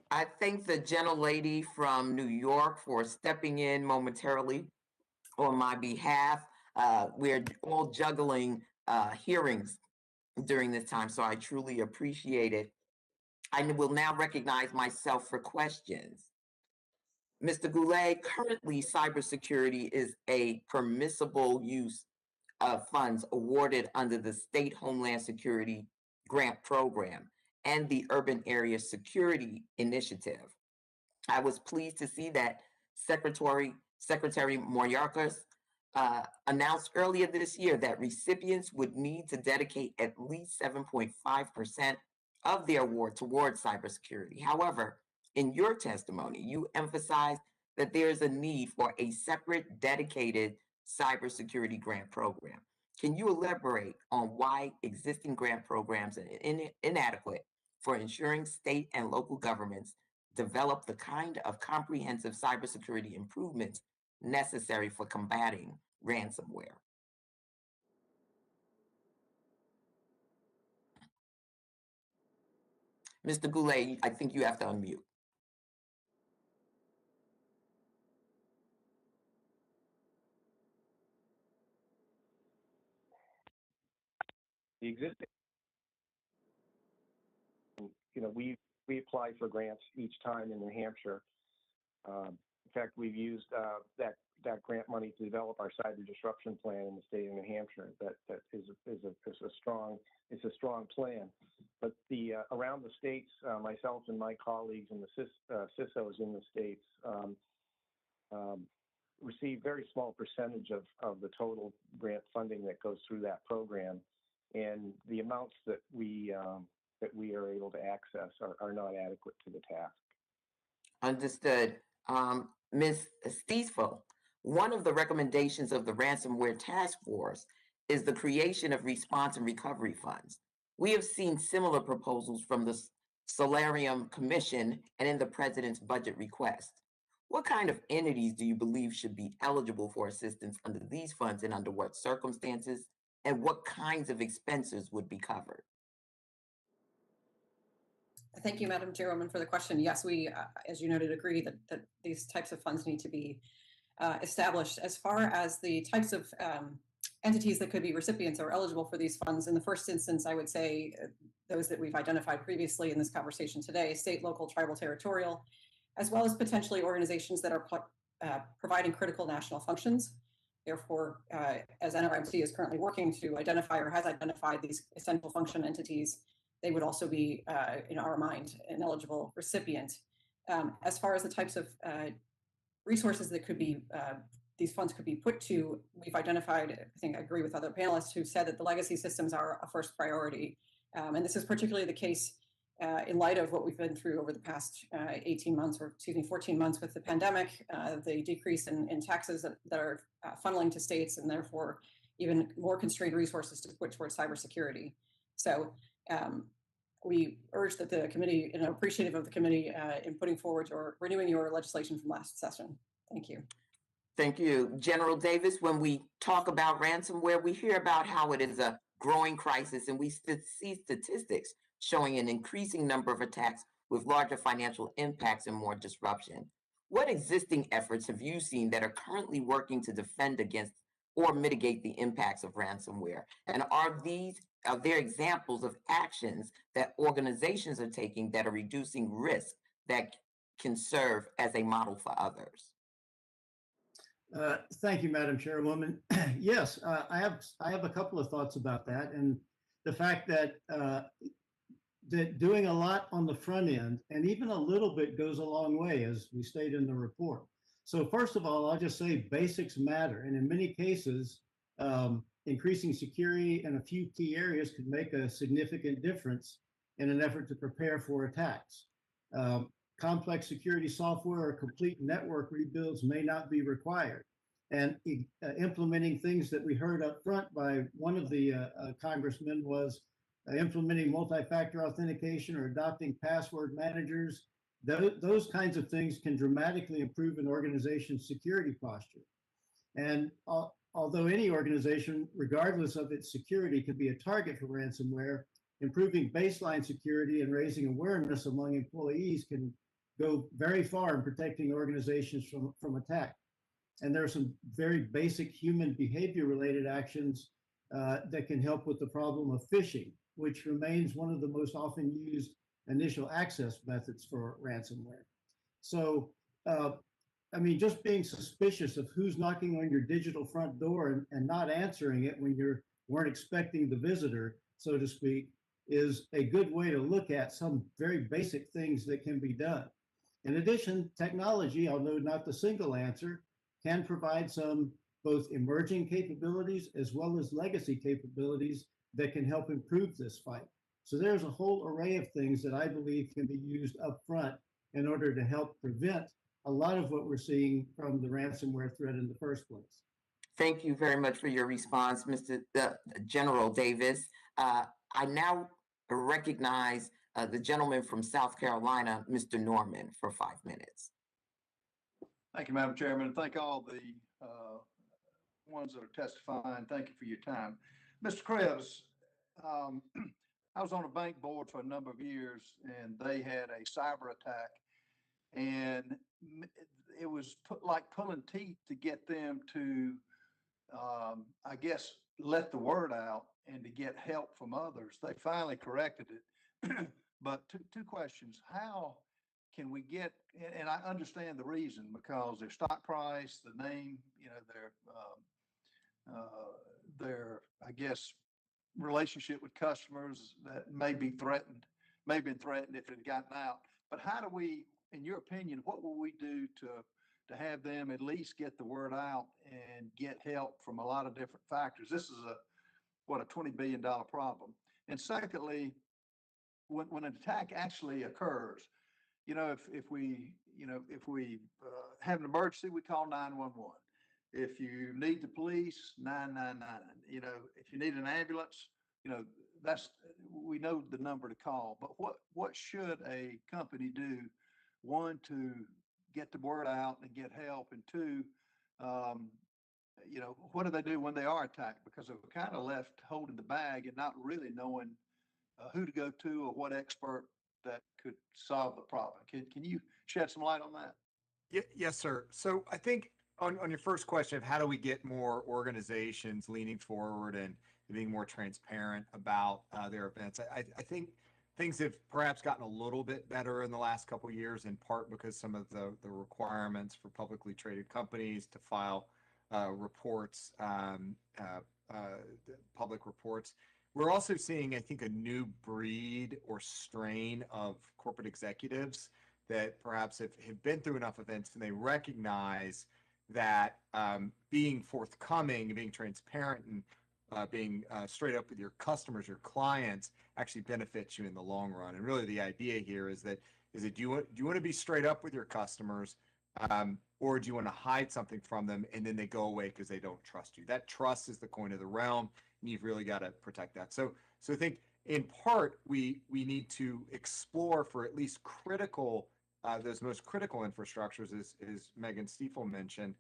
I thank the gentlelady from New York for stepping in momentarily on my behalf. We're all juggling hearings during this time, so I truly appreciate it. I will now recognize myself for questions. Mr. Goulet, currently cybersecurity is a permissible use of funds awarded under the State Homeland Security Grant Program and the Urban Area Security Initiative. I was pleased to see that Secretary Mayorkas announced earlier this year that recipients would need to dedicate at least 7.5% of their award towards cybersecurity. However, in your testimony, you emphasized that there is a need for a separate dedicated cybersecurity grant program. Can you elaborate on why existing grant programs are inadequate for ensuring state and local governments develop the kind of comprehensive cybersecurity improvements necessary for combating ransomware? Mr. Goulet, I think you have to unmute. The existing, we apply for grants each time in New Hampshire. In fact, we've used that grant money to develop our cyber disruption plan in the state of New Hampshire. That is a strong plan. But around the states, myself and my colleagues and the CISOs in the states receive very small percentage of the total grant funding that goes through that program, and the amounts that we are able to access are not adequate to the task. Understood. Ms. Stiefel, one of the recommendations of the Ransomware Task Force is the creation of response and recovery funds. We have seen similar proposals from the Solarium Commission and in the President's budget request. What kind of entities do you believe should be eligible for assistance under these funds, and under what circumstances, and what kinds of expenses would be covered? Thank you, Madam Chairwoman, for the question. Yes, we, as you noted, agree that these types of funds need to be established. As far as the types of entities that could be recipients or eligible for these funds, in the first instance, I would say those that we've identified previously in this conversation today: state, local, tribal, territorial, as well as potentially organizations that are providing critical national functions. Therefore, as NRMC is currently working to identify or has identified these essential function entities, they would also be, in our mind, an eligible recipient. As far as the types of resources that could be, these funds could be put to, we've identified, I think I agree with other panelists who said that the legacy systems are a first priority. And this is particularly the case in light of what we've been through over the past 18 months, or excuse me, 14 months with the pandemic, the decrease in taxes that are funneling to states, and therefore even more constrained resources to put towards cybersecurity. So we urge that the committee, and appreciative of the committee in putting forward or renewing your legislation from last session. Thank you. Thank you. General Davis, when we talk about ransomware, we hear about how it is a growing crisis, and we see statistics showing an increasing number of attacks with larger financial impacts and more disruption. What existing efforts have you seen that are currently working to defend against or mitigate the impacts of ransomware? And are there examples of actions that organizations are taking that are reducing risk that can serve as a model for others? Thank you, Madam Chairwoman. Yes, I have a couple of thoughts about that, and the fact that that doing a lot on the front end and even a little bit goes a long way, as we state in the report. So first of all, I'll just say basics matter, and in many cases, increasing security in a few key areas could make a significant difference in an effort to prepare for attacks. Complex security software or complete network rebuilds may not be required. And implementing things that we heard up front by one of the congressmen was implementing multi-factor authentication or adopting password managers. Those kinds of things can dramatically improve an organization's security posture. And although any organization, regardless of its security, could be a target for ransomware, improving baseline security and raising awareness among employees can go very far in protecting organizations from attack. And there are some very basic human behavior related actions that can help with the problem of phishing, which remains one of the most often used initial access methods for ransomware. So, I mean, just being suspicious of who's knocking on your digital front door and not answering it when you weren't expecting the visitor, so to speak, is a good way to look at some very basic things that can be done. In addition, technology, although not the single answer, can provide some both emerging capabilities as well as legacy capabilities that can help improve this fight. So there's a whole array of things that I believe can be used up front in order to help prevent a lot of what we're seeing from the ransomware threat in the first place. Thank you very much for your response, Mr. General Davis. I now recognize the gentleman from South Carolina, Mr. Norman, for 5 minutes. Thank you, Madam Chairman. Thank all the ones that are testifying. Thank you for your time. Mr. Krebs, I was on a bank board for a number of years, and they had a cyber attack, and it was like pulling teeth to get them to, I guess, let the word out and to get help from others. They finally corrected it. But two questions. How can we get, and I understand the reason, because their stock price, the name, you know, their, I guess, relationship with customers that may be threatened, may have been threatened if it had gotten out. But how do we, in your opinion, what will we do to have them at least get the word out and get help from a lot of different factors? This is a $20 billion problem. And secondly, when an attack actually occurs, you know, if we have an emergency, we call 911. If you need the police, 999. You know, if you need an ambulance, you know, we know the number to call. But what should a company do? One, to get the word out and get help, and two, you know, what do they do when they are attacked? Because they're kind of left holding the bag and not really knowing who to go to or what expert that could solve the problem. Can you shed some light on that? Yes, sir. So I think on your first question of how do we get more organizations leaning forward and being more transparent about their events, I think things have perhaps gotten a little bit better in the last couple of years, in part because some of the requirements for publicly traded companies to file reports, public reports. We're also seeing, I think, a new breed or strain of corporate executives that perhaps have been through enough events and they recognize that being forthcoming, being transparent, and being straight up with your customers, your clients, actually benefits you in the long run. And really, the idea here is that do you want to be straight up with your customers, or do you want to hide something from them and then they go away because they don't trust you? That trust is the coin of the realm, and you've really got to protect that. So I think in part we need to explore for at least critical those most critical infrastructures, as Megan Stiefel mentioned,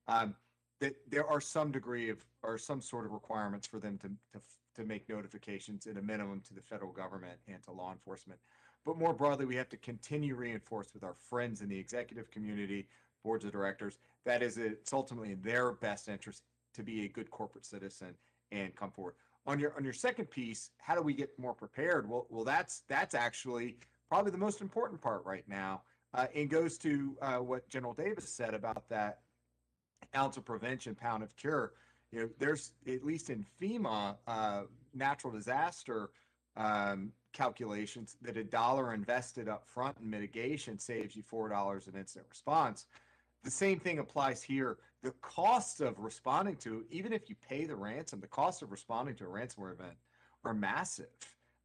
that there are some degree of or some sort of requirements for them to make notifications at a minimum to the federal government and to law enforcement. But more broadly, we have to continue reinforce with our friends in the executive community, boards of directors, that it's ultimately in their best interest to be a good corporate citizen and come forward. On your second piece, how do we get more prepared? Well, that's actually probably the most important part right now, and goes to what General Davis said about that ounce of prevention, pound of cure. You know, there's at least in FEMA natural disaster calculations that $1 invested up front in mitigation saves you $4 in incident response. The same thing applies here. The cost of responding to, even if you pay the ransom, the cost of responding to a ransomware event are massive.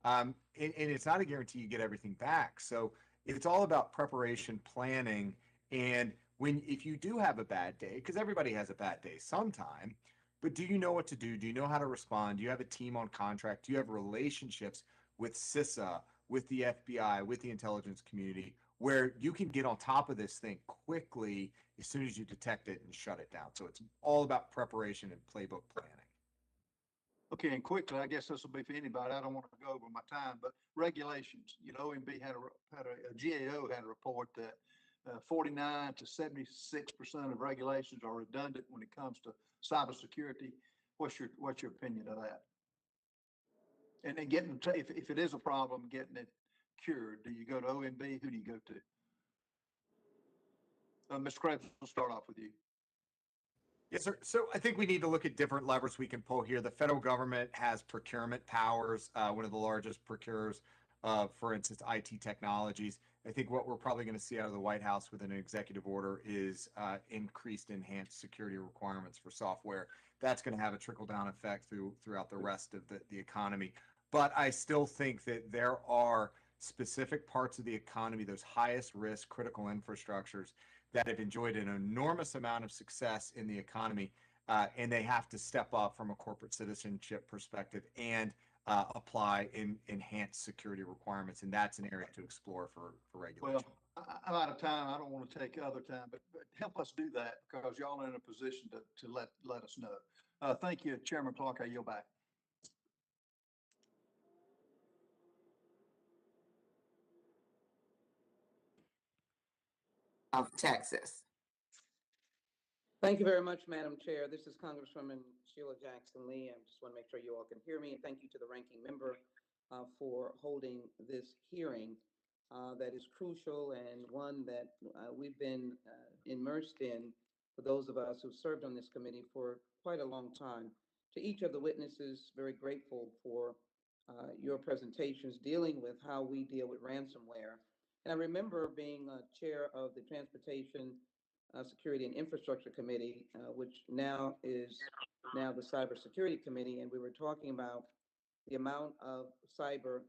And it's not a guarantee you get everything back. So it's all about preparation, planning, and if you do have a bad day, because everybody has a bad day sometime, but do you know what to do? Do you know how to respond? Do you have a team on contract? Do you have relationships with CISA, with the FBI, with the intelligence community, where you can get on top of this thing quickly as soon as you detect it and shut it down? So it's all about preparation and playbook planning. Okay, and quickly, I guess this will be for anybody. I don't want to go over my time, but regulations. You know, OMB had a GAO had a report that 49 to 76% of regulations are redundant when it comes to cybersecurity. What's your opinion of that? And then if it is a problem, getting it cured, do you go to OMB? Who do you go to? Mr. Krebs, we'll start off with you. Yes, sir. So I think we need to look at different levers we can pull here. The federal government has procurement powers, one of the largest procurers of, for instance, IT technologies. I think what we're probably going to see out of the White House with an executive order is increased enhanced security requirements for software. That's going to have a trickle-down effect throughout the rest of the economy. But I still think that there are specific parts of the economy, those highest risk critical infrastructures, that have enjoyed an enormous amount of success in the economy, and they have to step up from a corporate citizenship perspective and apply enhanced security requirements, and that's an area to explore for regulation. Well, I'm out of time. I don't want to take other time, but help us do that because y'all are in a position to let us know. Thank you, Chairman Clark. I yield back. Of Texas. Thank you very much, Madam Chair. This is Congresswoman Sheila Jackson Lee. I just want to make sure you all can hear me. And thank you to the ranking member for holding this hearing that is crucial and one that we've been immersed in for those of us who've served on this committee for quite a long time. To each of the witnesses, very grateful for your presentations dealing with how we deal with ransomware. And I remember being chair of the Transportation Security and Infrastructure Committee, which now is the Cybersecurity Committee, and we were talking about the amount of cyber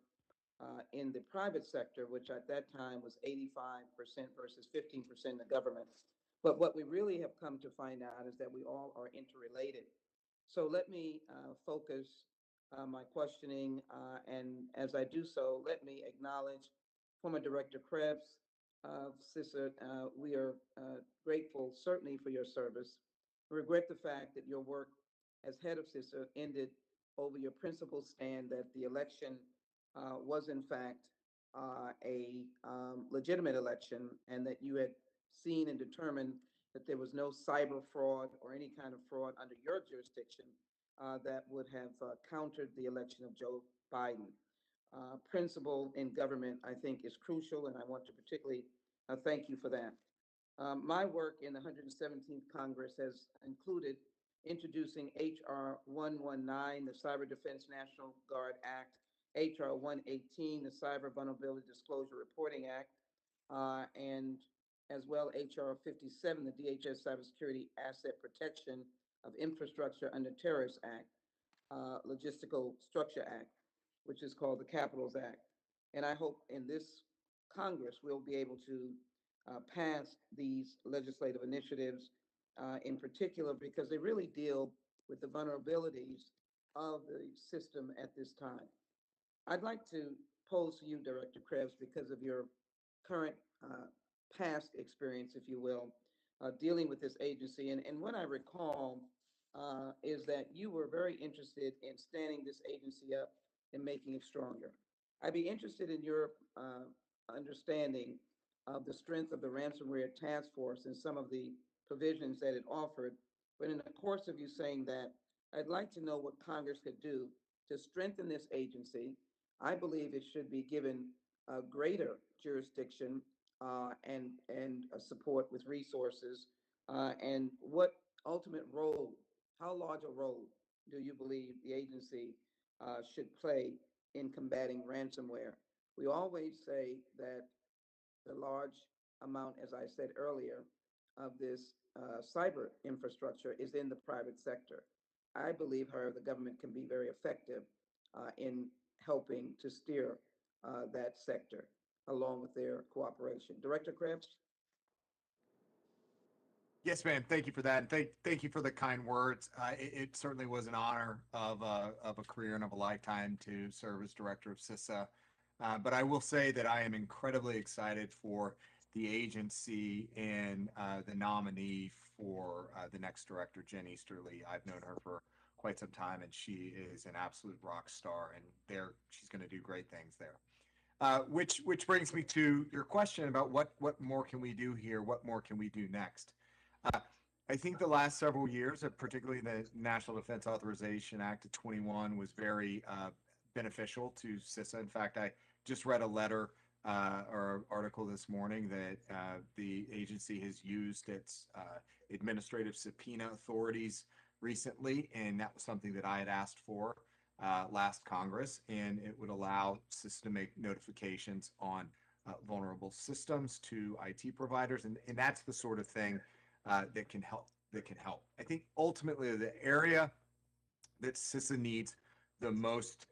in the private sector, which at that time was 85% versus 15% in the government. But what we really have come to find out is that we all are interrelated. So let me focus my questioning, and as I do so, let me acknowledge former Director Krebs of CISA. We are grateful certainly for your service. We regret the fact that your work as head of CISA ended over your principled stand that the election was in fact a legitimate election, and that you had seen and determined that there was no cyber fraud or any kind of fraud under your jurisdiction that would have countered the election of Joe Biden. Principle in government, I think, is crucial, and I want to particularly thank you for that. My work in the 117th Congress has included introducing H.R. 119, the Cyber Defense National Guard Act, H.R. 118, the Cyber Vulnerability Disclosure Reporting Act, and as well H.R. 57, the DHS Cybersecurity Asset Protection of Infrastructure under Terrorist Act, Logistical Structure Act, which is called the Capitals Act. And I hope in this Congress we'll be able to pass these legislative initiatives in particular because they really deal with the vulnerabilities of the system at this time. I'd like to pose to you, Director Krebs, because of your current past experience, if you will, dealing with this agency. And what I recall is that you were very interested in standing this agency up and making it stronger. I'd be interested in your understanding of the strength of the ransomware task force and some of the provisions that it offered. But in the course of you saying that, I'd like to know what Congress could do to strengthen this agency. I believe it should be given a greater jurisdiction and support with resources. And what ultimate role, how large a role do you believe the agency should play in combating ransomware? We always say that the large amount, as I said earlier, of this cyber infrastructure is in the private sector. I believe, however, the government can be very effective in helping to steer that sector along with their cooperation. Director Krebs? Yes, ma'am. Thank you for that. And thank you for the kind words. It certainly was an honor of a career and of a lifetime to serve as director of CISA. But I will say that I am incredibly excited for the agency and the nominee for the next director, Jen Easterly. I've known her for quite some time, and she is an absolute rock star, and she's going to do great things there. Which brings me to your question about what more can we do here? What more can we do next? I think the last several years, particularly the National Defense Authorization Act of 21, was very beneficial to CISA. In fact, I just read a letter or article this morning that the agency has used its administrative subpoena authorities recently, and that was something that I had asked for last Congress, and it would allow CISA to make notifications on vulnerable systems to IT providers, and that's the sort of thing that can help. I think ultimately the area that CISA needs the most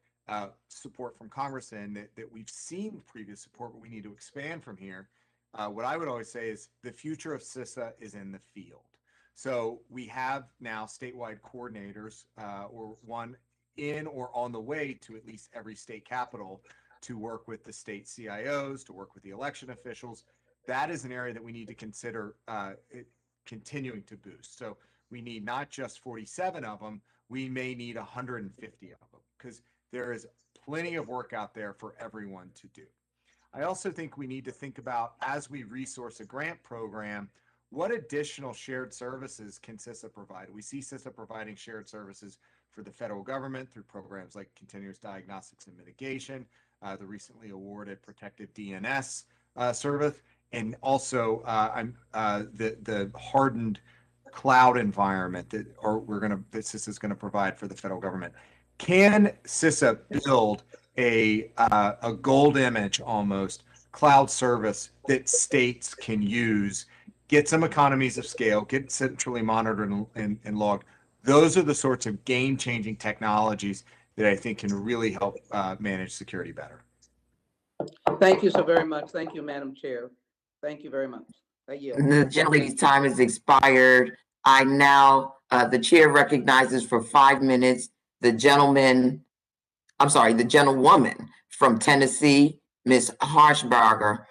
support from Congress in that we've seen previous support, but we need to expand from here. What I would always say is the future of CISA is in the field. So we have now statewide coordinators, or one in or on the way to at least every state capital to work with the state CIOs, to work with the election officials. That is an area that we need to consider continuing to boost. So we need not just 47 of them, we may need 150 of them, because there is plenty of work out there for everyone to do. I also think we need to think about, as we resource a grant program, what additional shared services can CISA provide? We see CISA providing shared services for the federal government through programs like Continuous Diagnostics and Mitigation, the recently awarded Protective DNS service, and also the hardened cloud environment that CISA is going to provide for the federal government. Can CISA build a gold image almost cloud service that states can use, get some economies of scale, get centrally monitored and logged? Those are the sorts of game-changing technologies that I think can really help manage security better. Thank you so very much. Thank you, Madam Chair. Thank you very much. The gentlelady's time has expired. I now, the chair recognizes for 5 minutes the gentlewoman from Tennessee, Ms. Harshbarger,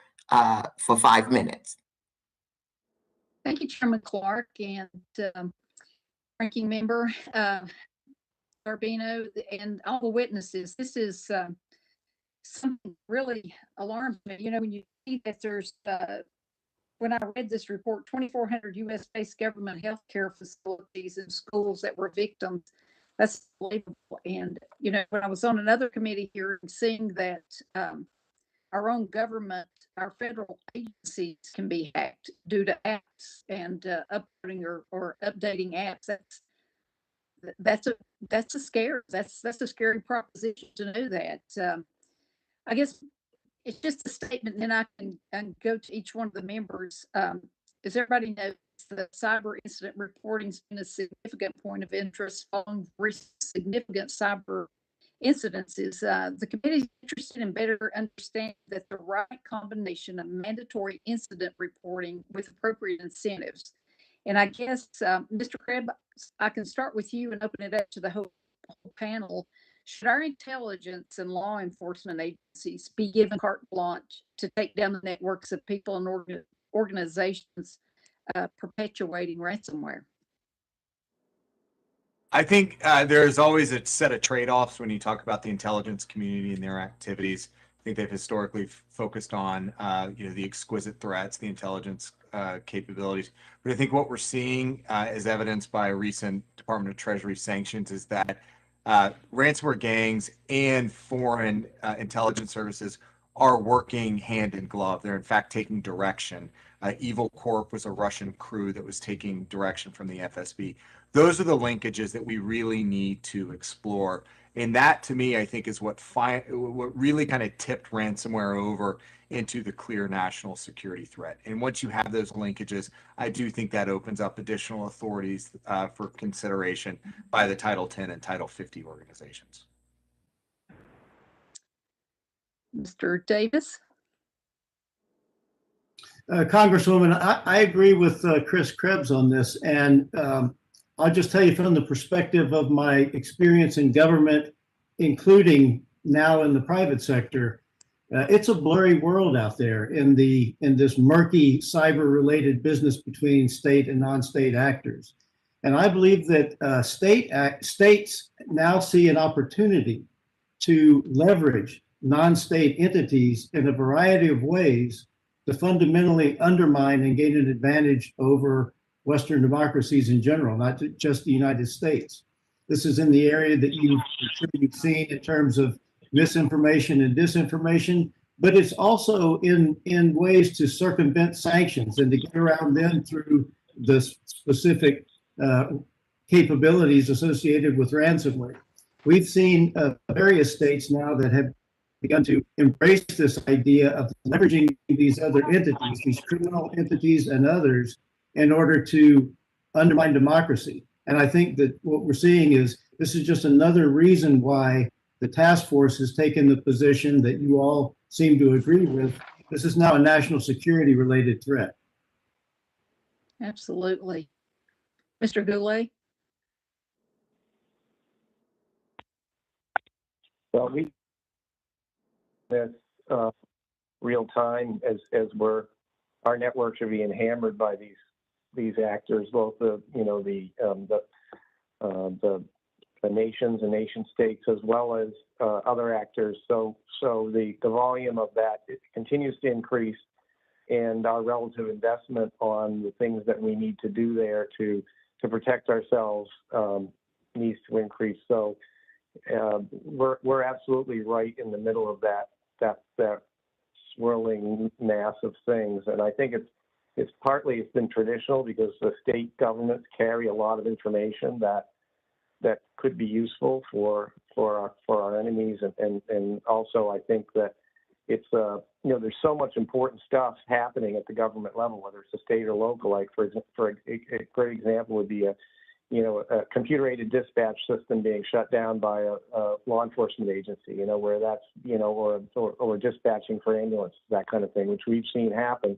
for 5 minutes. Thank you, Chairman Clark and Ranking Member Garbino and all the witnesses. This is something really alarms me. You know, when you see that there's, when I read this report, 2,400 U.S.-based government healthcare facilities and schools that were victims, that's unbelievable. And, you know, when I was on another committee here and seeing that our own government, our federal agencies can be hacked due to apps and uploading or updating apps, that's a scare. That's a scary proposition to know that. I guess it's just a statement, and then I can go to each one of the members. As everybody knows, the cyber incident reporting has been a significant point of interest following recent significant cyber incidences. The committee is interested in better understanding that the right combination of mandatory incident reporting with appropriate incentives. And I guess, Mr. Krebs, I can start with you and open it up to the whole panel. Should our intelligence and law enforcement agencies be given carte blanche to take down the networks of people and organizations perpetuating ransomware? I think there's always a set of trade-offs when you talk about the intelligence community and their activities. I think they've historically focused on the exquisite threats, the intelligence capabilities. But I think what we're seeing, as evidenced by recent Department of Treasury sanctions, is that ransomware gangs and foreign intelligence services are working hand in glove. They're in fact taking direction. Evil Corp was a Russian crew that was taking direction from the FSB. Those are the linkages that we really need to explore. And that, to me, I think is what really kind of tipped ransomware over into the clear national security threat. And once you have those linkages, I do think that opens up additional authorities for consideration by the Title 10 and Title 50 organizations. Mr. Davis? Congresswoman, I agree with Chris Krebs on this. And I'll just tell you from the perspective of my experience in government, including now in the private sector, it's a blurry world out there in this murky cyber-related business between state and non-state actors. And I believe that states now see an opportunity to leverage non-state entities in a variety of ways to fundamentally undermine and gain an advantage over Western democracies in general, not just the United States. This is in the area that you've seen in terms of misinformation and disinformation, but it's also in ways to circumvent sanctions and to get around them through the specific capabilities associated with ransomware. We've seen various states now that have begun to embrace this idea of leveraging these other entities, these criminal entities and others, in order to undermine democracy. And I think that what we're seeing is this is just another reason why the task force has taken the position that you all seem to agree with. This is now a national security related threat. Absolutely. Mr. Goulet? Well, this real time as our networks are being hammered by these actors, both the nations and nation states as well as other actors. So the volume of that, it continues to increase, and our relative investment on the things that we need to do there to protect ourselves needs to increase. So we're absolutely right in the middle of that swirling mass of things, and I think it's been traditional because the state governments carry a lot of information that could be useful for our enemies, and also I think that it's there's so much important stuff happening at the government level, whether it's a state or local. Like for a great example would be a computer-aided dispatch system being shut down by a law enforcement agency, where that's, or dispatching for ambulance, that kind of thing, which we've seen happen.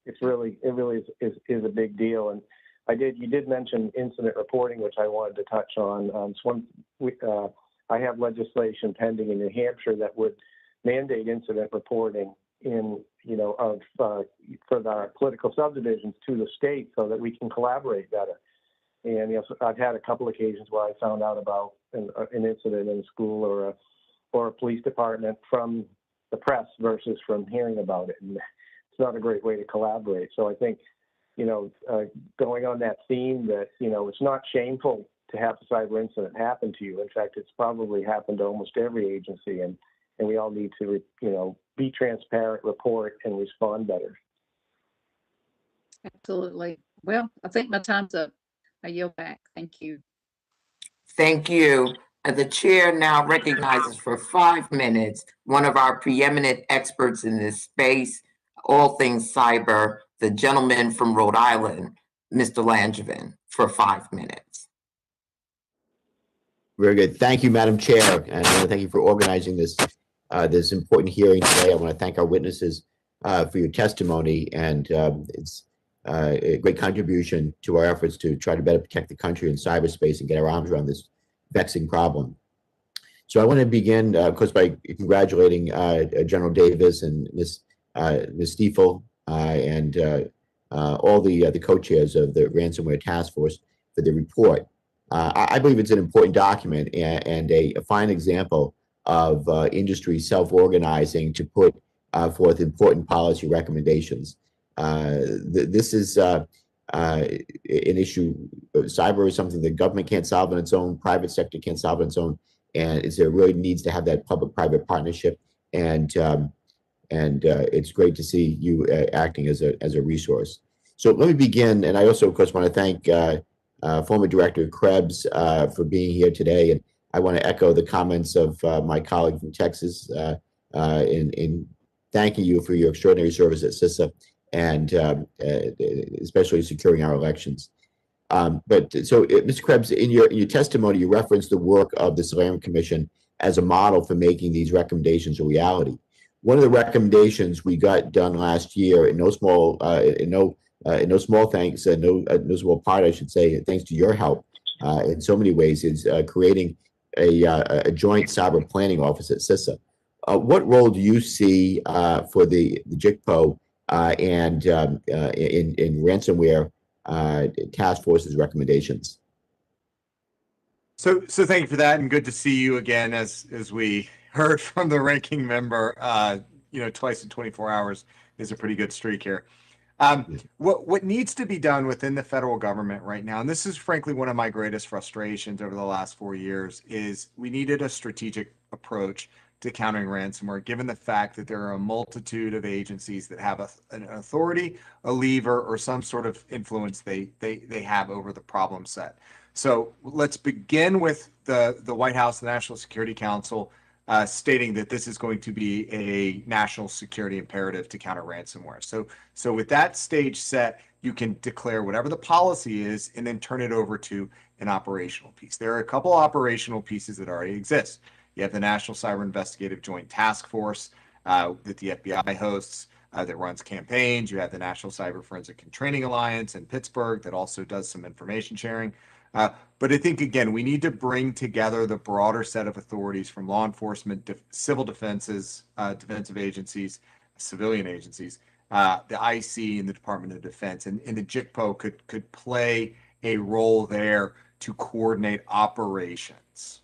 It really is a big deal. And you did mention incident reporting, which I wanted to touch on. I have legislation pending in New Hampshire that would mandate incident reporting for the political subdivisions to the state so that we can collaborate better. And I've had a couple occasions where I found out about an incident in a school or or a police department from the press versus from hearing about it. And it's not a great way to collaborate. So I think, going on that theme that, it's not shameful to have a cyber incident happen to you. In fact, it's probably happened to almost every agency, and we all need to, be transparent, report, and respond better. Absolutely. Well, I think my time's up. I yield back. Thank you. Thank you. The chair now recognizes for 5 minutes one of our preeminent experts in this space, all things cyber, the gentleman from Rhode Island, Mr. Langevin, for 5 minutes. Very good. Thank you, Madam Chair, and I want to thank you for organizing this this important hearing today. I want to thank our witnesses for your testimony, and it's a great contribution to our efforts to try to better protect the country in cyberspace and get our arms around this vexing problem. So I want to begin, of course, by congratulating General Davis and Ms. Stiefel and all the co-chairs of the Ransomware Task Force for the report. I believe it's an important document and a fine example of industry self-organizing to put forth important policy recommendations. This is an issue. Cyber is something the government can't solve on its own, private sector can't solve on its own, and it really needs to have that public-private partnership. And it's great to see you acting as a resource. So let me begin, and I also, of course, want to thank former Director Krebs for being here today, and I want to echo the comments of my colleague from Texas in thanking you for your extraordinary service at CISA and especially securing our elections. Mr. Krebs, in your testimony, you referenced the work of the Solarium Commission as a model for making these recommendations a reality. One of the recommendations we got done last year, in no small thanks, no small part, I should say, thanks to your help in so many ways, is creating a joint cyber planning office at CISA. What role do you see for the JICPO and in ransomware task force's recommendations? So thank you for that, and good to see you again. As we heard from the ranking member, twice in 24 hours is a pretty good streak here. What needs to be done within the federal government right now, and this is frankly one of my greatest frustrations over the last 4 years, is we needed a strategic approach to countering ransomware, given the fact that there are a multitude of agencies that have an authority, a lever, or some sort of influence they have over the problem set. So let's begin with the White House, the National Security Council, stating that this is going to be a national security imperative to counter ransomware. So with that stage set, you can declare whatever the policy is and then turn it over to an operational piece. There are a couple operational pieces that already exist. You have the National Cyber Investigative Joint Task Force that the FBI hosts that runs campaigns. You have the National Cyber Forensic and Training Alliance in Pittsburgh that also does some information sharing. But I think, again, we need to bring together the broader set of authorities from law enforcement, civil defenses, defensive agencies, civilian agencies, the IC and the Department of Defense. And the JICPO could play a role there to coordinate operations.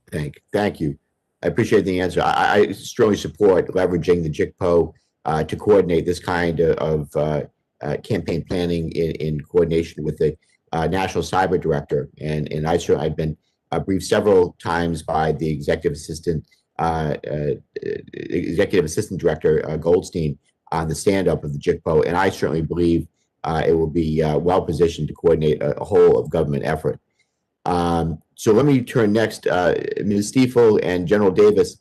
Thank you. I appreciate the answer. I strongly support leveraging the JICPO to coordinate this kind of campaign planning in coordination with the National Cyber Director. And I've been briefed several times by the Executive Assistant Director Goldstein on the stand-up of the JICPO, and I certainly believe it will be well positioned to coordinate a whole of government effort. So let me turn next, Ms. Stiefel and General Davis.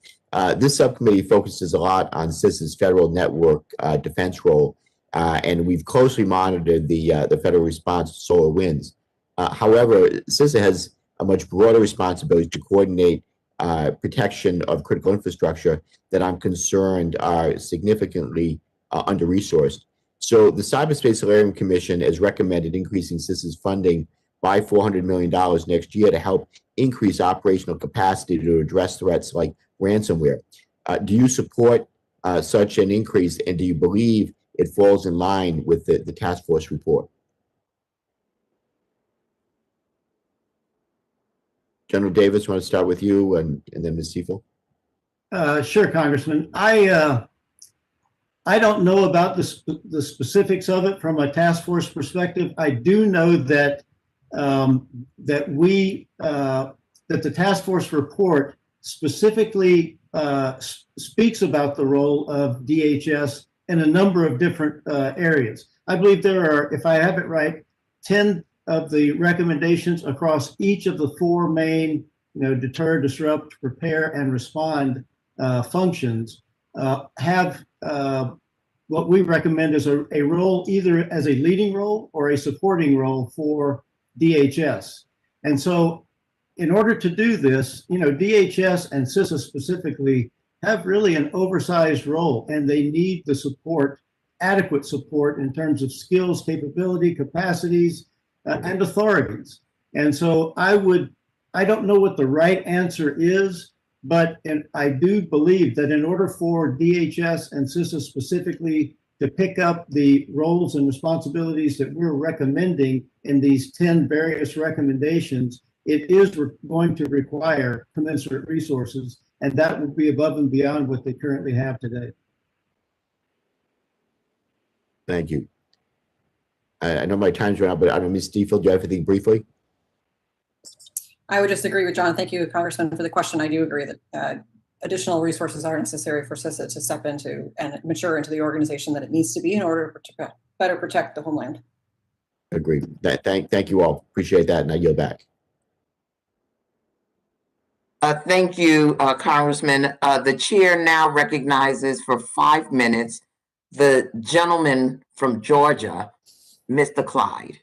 This subcommittee focuses a lot on CISA's federal network defense role, and we've closely monitored the federal response to SolarWinds. However, CISA has a much broader responsibility to coordinate protection of critical infrastructure that I'm concerned are significantly under-resourced. So the Cyberspace Solarium Commission has recommended increasing CISA's funding by $400 million next year to help increase operational capacity to address threats like ransomware. Do you support such an increase, and do you believe it falls in line with the task force report? General Davis, want to start with you and then Ms. Stiefel? Sure, Congressman. I don't know about the specifics of it from a task force perspective. I do know that that the task force report specifically speaks about the role of DHS in a number of different areas. I believe there are, if I have it right, 10 of the recommendations across each of the four main, deter, disrupt, prepare, and respond functions have what we recommend is a role either as a leading role or a supporting role for DHS. And so in order to do this, DHS and CISA specifically have really an oversized role, and they need the support, adequate support in terms of skills, capability, capacities, and authorities. And so I don't know what the right answer is, but I do believe that in order for DHS and CISA specifically to pick up the roles and responsibilities that we're recommending in these 10 various recommendations, it is going to require commensurate resources, and that will be above and beyond what they currently have today. Thank you. I know my time's run out, but I don't know, Ms. Stiefel, do you have anything briefly? I would just agree with John. Thank you, Congressman, for the question. I do agree that additional resources are necessary for CISA to step into and mature into the organization that it needs to be in order to better protect the homeland. Agreed. Thank you all. Appreciate that, and I yield back. Thank you, Congressman. The chair now recognizes for 5 minutes the gentleman from Georgia, Mr. Clyde.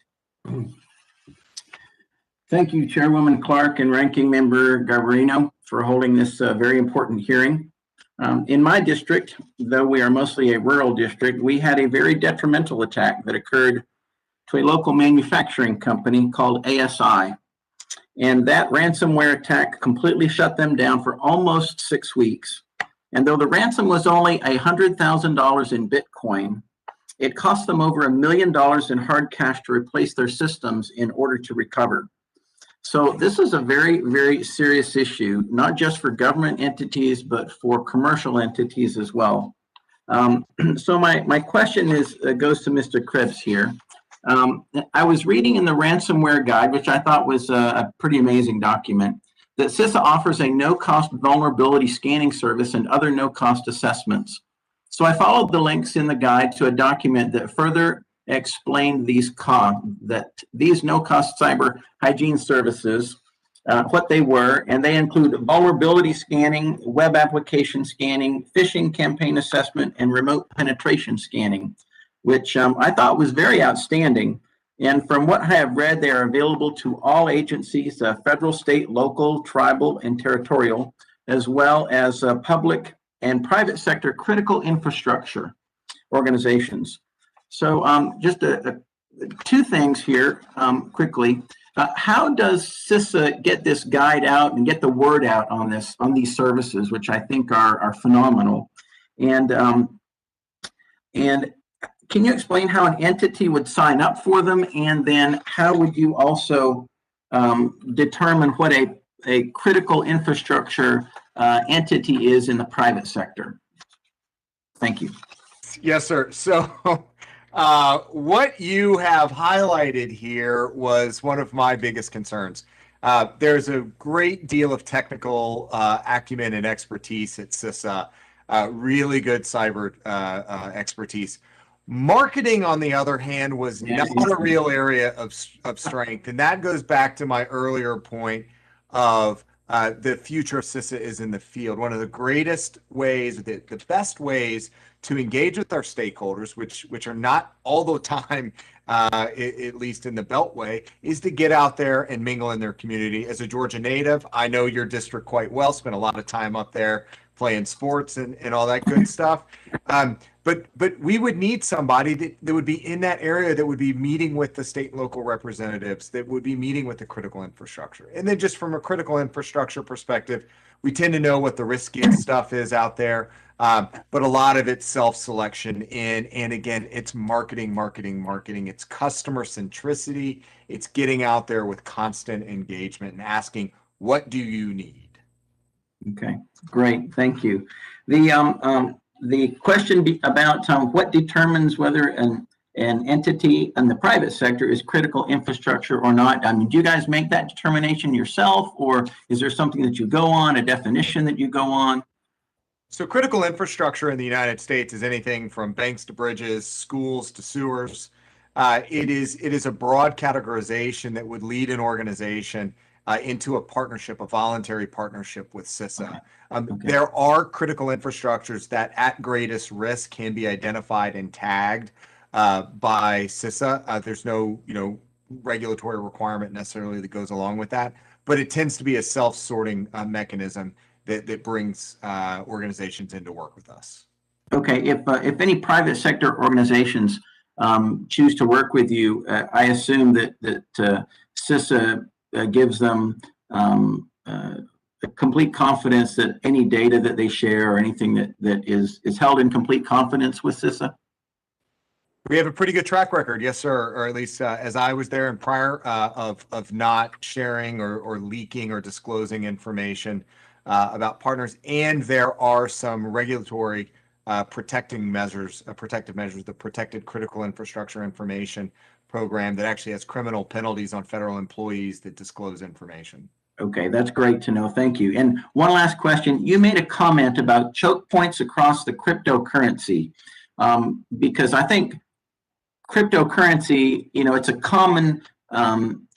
Thank you, Chairwoman Clark and Ranking Member Garbarino, for holding this very important hearing. In my district, though we are mostly a rural district, we had a very detrimental attack that occurred to a local manufacturing company called ASI. And that ransomware attack completely shut them down for almost 6 weeks. And though the ransom was only $100,000 in Bitcoin, it cost them over $1 million in hard cash to replace their systems in order to recover. So this is a very, very serious issue, not just for government entities, but for commercial entities as well. So my question goes to Mr. Krebs here. I was reading in the ransomware guide, which I thought was a pretty amazing document, that CISA offers a no-cost vulnerability scanning service and other no-cost assessments. So I followed the links in the guide to a document that further explained these no-cost cyber hygiene services, what they were, and they include vulnerability scanning, web application scanning, phishing campaign assessment, and remote penetration scanning, which I thought was very outstanding. And from what I have read, they are available to all agencies, federal, state, local, tribal, and territorial, as well as public and private sector critical infrastructure organizations. So just two things here quickly. How does CISA get this guide out and get the word out on these services, which I think are phenomenal? And can you explain how an entity would sign up for them? And then how would you also determine what a critical infrastructure entity is in the private sector? Thank you. Yes, sir. So what you have highlighted here was one of my biggest concerns. There's a great deal of technical acumen and expertise at CISA, really good cyber expertise. Marketing, on the other hand, was not a real area of strength. And that goes back to my earlier point of the future of CISA is in the field. One of the greatest ways, the best ways to engage with our stakeholders, which are not all the time, at least in the Beltway, is to get out there and mingle in their community. As a Georgia native, I know your district quite well, spent a lot of time up there playing sports and all that good stuff. But we would need somebody that would be in that area, that would be meeting with the state and local representatives, that would be meeting with the critical infrastructure. And then just from a critical infrastructure perspective, we tend to know what the riskiest stuff is out there. But a lot of it's self-selection. And again, it's marketing. It's customer centricity. It's getting out there with constant engagement and asking, what do you need? Okay, great, thank you. The question about what determines whether an entity in the private sector is critical infrastructure or not. I mean, do you guys make that determination yourself, or is there something that you go on, a definition that you go on? So critical infrastructure in the United States is anything from banks to bridges, schools to sewers. It is a broad categorization that would lead an organization into a partnership, a voluntary partnership with CISA. Okay. There are critical infrastructures that at greatest risk can be identified and tagged by CISA. There's no, regulatory requirement necessarily that goes along with that, but it tends to be a self-sorting mechanism that brings organizations in to work with us. Okay, if any private sector organizations choose to work with you, I assume that CISA gives them complete confidence that any data that they share or anything that is held in complete confidence with CISA? We have a pretty good track record, yes, sir, or at least as I was there and prior, of not sharing or leaking or disclosing information about partners. And there are some regulatory protective measures, the Protected Critical Infrastructure Information Program that actually has criminal penalties on federal employees that disclose information. Okay, that's great to know. Thank you. And one last question. You made a comment about choke points across the cryptocurrency, because I think cryptocurrency, it's a common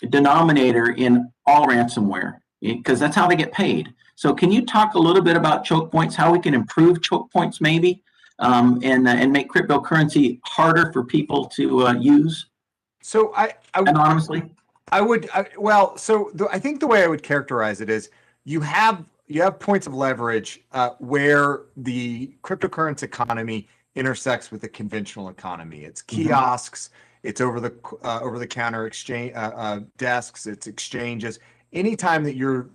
denominator in all ransomware because that's how they get paid. So can you talk a little bit about choke points, how we can improve choke points maybe, and make cryptocurrency harder for people to use? So I anonymously? I think the way I would characterize it is you have points of leverage where the cryptocurrency economy intersects with the conventional economy. It's kiosks, it's over the counter exchange desks, it's exchanges. Anytime that you're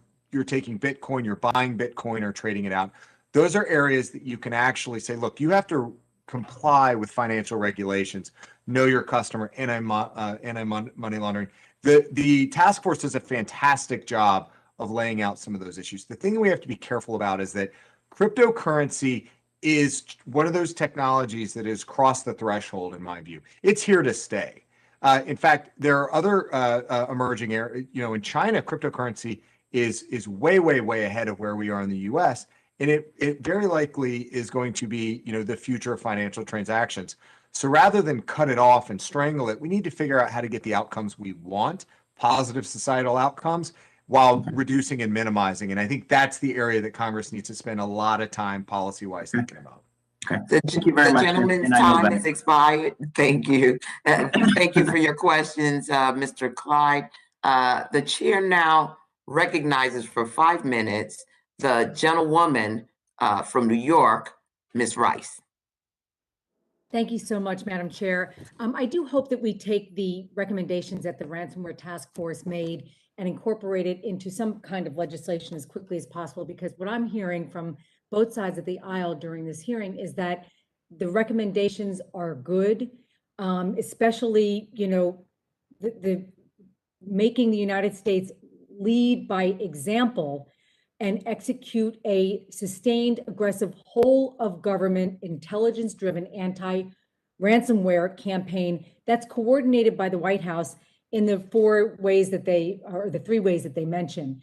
taking Bitcoin, you're buying Bitcoin or trading it out, those are areas that you can actually say, look, you have to comply with financial regulations, know your customer, anti-money laundering. The task force does a fantastic job of laying out some of those issues. The thing we have to be careful about is that cryptocurrency is one of those technologies that has crossed the threshold, in my view. It's here to stay. In fact, there are other emerging areas. In China, cryptocurrency is way, way, way ahead of where we are in the U.S., and it very likely is going to be, the future of financial transactions. So rather than cut it off and strangle it, we need to figure out how to get the outcomes we want, positive societal outcomes, while reducing and minimizing. And I think that's the area that Congress needs to spend a lot of time policy-wise thinking about. Okay. Thank you very much. The gentleman's time has expired. Thank you. Thank you for your questions, Mr. Clyde. The chair now recognizes for 5 minutes the gentlewoman from New York, Ms. Rice. Thank you so much, Madam Chair. I do hope that we take the recommendations that the Ransomware Task Force made and incorporate it into some kind of legislation as quickly as possible, because what I'm hearing from both sides of the aisle during this hearing is that the recommendations are good, especially, the making the United States lead by example and execute a sustained, aggressive, whole of government, intelligence-driven anti-ransomware campaign that's coordinated by the White House in the 4 ways that the 3 ways that they mention,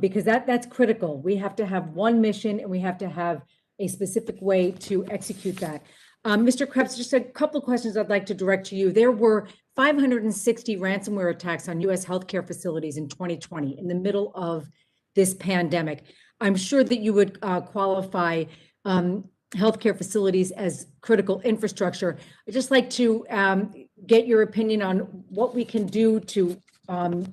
because that's critical. We have to have one mission and we have to have a specific way to execute that. Mr. Krebs, just a couple of questions I'd like to direct to you. There were 560 ransomware attacks on U.S. healthcare facilities in 2020 in the middle of this pandemic. I'm sure that you would qualify healthcare facilities as critical infrastructure. I'd just like to get your opinion on what we can do to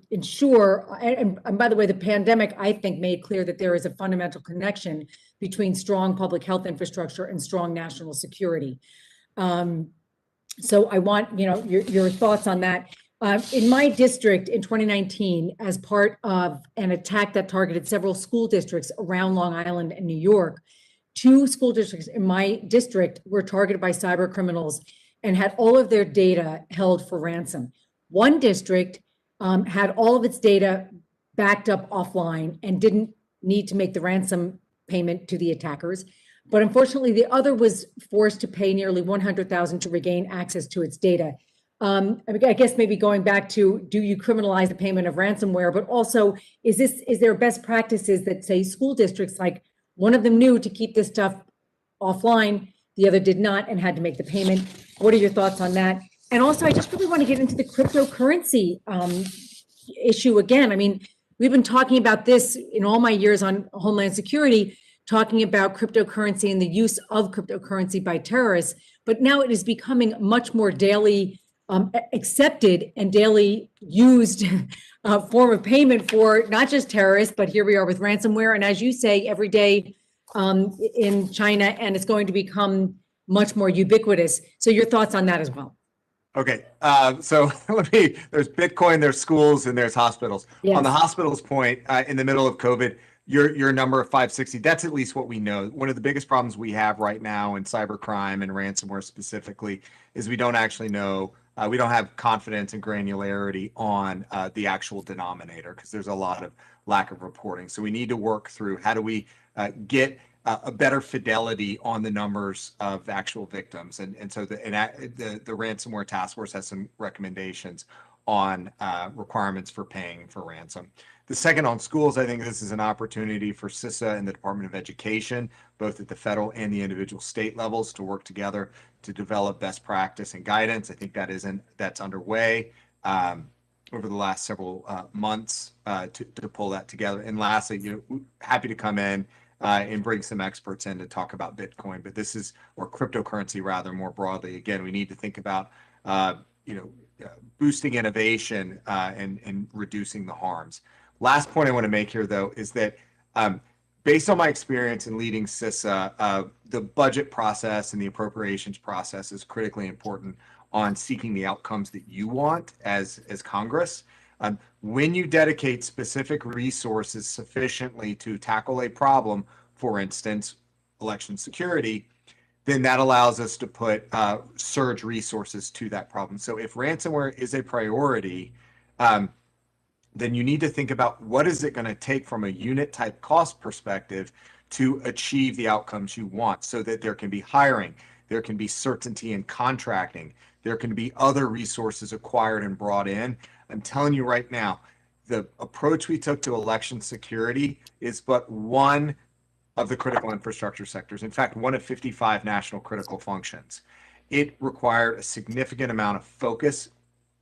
ensure, and by the way, the pandemic, I think, made clear that there is a fundamental connection between strong public health infrastructure and strong national security. So I want your thoughts on that. In my district in 2019, as part of an attack that targeted several school districts around Long Island and New York, 2 school districts in my district were targeted by cyber criminals and had all of their data held for ransom. One district had all of its data backed up offline and didn't need to make the ransom payment to the attackers. But unfortunately, the other was forced to pay nearly $100,000 to regain access to its data. I guess maybe going back to, do you criminalize the payment of ransomware? But also, is there best practices that say school districts, like one of them knew to keep this stuff offline, the other did not and had to make the payment? What are your thoughts on that? And also, I just really want to get into the cryptocurrency issue again. I mean, we've been talking about this in all my years on Homeland Security, talking about cryptocurrency and the use of cryptocurrency by terrorists, but now it is becoming much more daily accepted and daily used form of payment for not just terrorists, but here we are with ransomware. And as you say, every day in China, and it's going to become much more ubiquitous. So your thoughts on that as well? Okay, so there's Bitcoin, there's schools, and there's hospitals. Yes. On the hospitals point, in the middle of COVID, your number of 560, that's at least what we know. One of the biggest problems we have right now in cybercrime and ransomware specifically is we don't actually know, we don't have confidence and granularity on the actual denominator, because there's a lot of lack of reporting. So we need to work through how do we get a better fidelity on the numbers of actual victims. And so the ransomware task force has some recommendations on requirements for paying for ransom. The second, on schools, I think this is an opportunity for CISA and the Department of Education, both at the federal and the individual state levels, to work together to develop best practice and guidance. I think that's underway over the last several months to pull that together. And lastly, happy to come in and bring some experts in to talk about Bitcoin, but this is, or cryptocurrency rather, more broadly. Again, we need to think about boosting innovation and reducing the harms. Last point I want to make here, though, is that based on my experience in leading CISA, the budget process and the appropriations process is critically important on seeking the outcomes that you want as Congress. When you dedicate specific resources sufficiently to tackle a problem, for instance, election security, then that allows us to put surge resources to that problem. So if ransomware is a priority, then you need to think about what is it going to take from a unit type cost perspective to achieve the outcomes you want, so that there can be hiring, there can be certainty in contracting, there can be other resources acquired and brought in. I'm telling you right now, the approach we took to election security is but one of the critical infrastructure sectors. In fact, one of 55 national critical functions. It required a significant amount of focus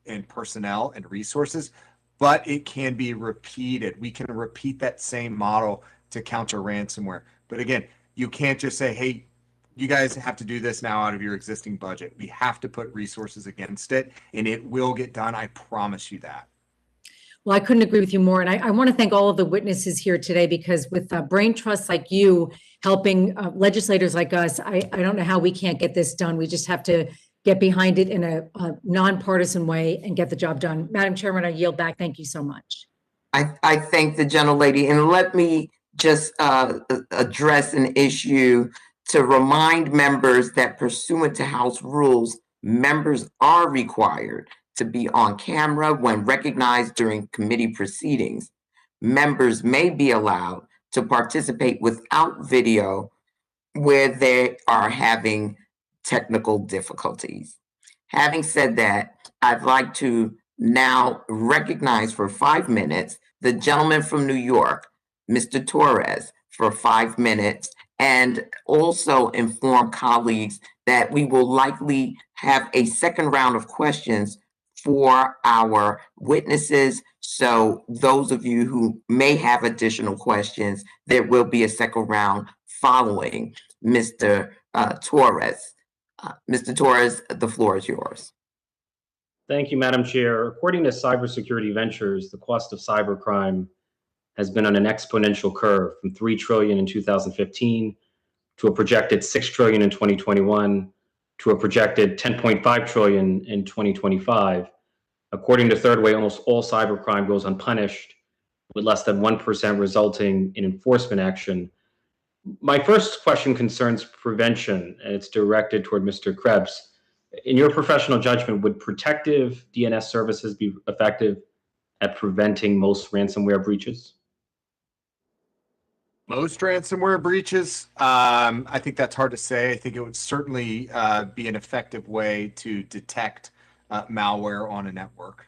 and personnel and resources, but it can be repeated. We can repeat that same model to counter ransomware. But again, you can't just say, hey, you guys have to do this now out of your existing budget. We have to put resources against it, and it will get done. I promise you that. Well, I couldn't agree with you more. And I want to thank all of the witnesses here today, because with brain trusts like you helping legislators like us, I don't know how we can't get this done. We just have to get behind it in a nonpartisan way and get the job done. Madam Chairman, I yield back. Thank you so much. I thank the gentlelady, and let me just address an issue to remind members that pursuant to House rules, members are required to be on camera when recognized during committee proceedings. Members may be allowed to participate without video where they are having technical difficulties. Having said that, I'd like to now recognize for 5 minutes the gentleman from New York, Mr. Torres, for 5 minutes, and also inform colleagues that we will likely have a second round of questions for our witnesses. So those of you who may have additional questions, there will be a second round following Mr. Torres. Mr. Torres, the floor is yours. Thank you, Madam Chair. According to Cybersecurity Ventures, the cost of cybercrime has been on an exponential curve from $3 trillion in 2015 to a projected $6 trillion in 2021 to a projected $10.5 trillion in 2025. According to Third Way, almost all cybercrime goes unpunished, with less than 1% resulting in enforcement action. My first question concerns prevention, and it's directed toward Mr. Krebs. In your professional judgment, would protective DNS services be effective at preventing most ransomware breaches? Most ransomware breaches, I think that's hard to say. I think it would certainly be an effective way to detect malware on a network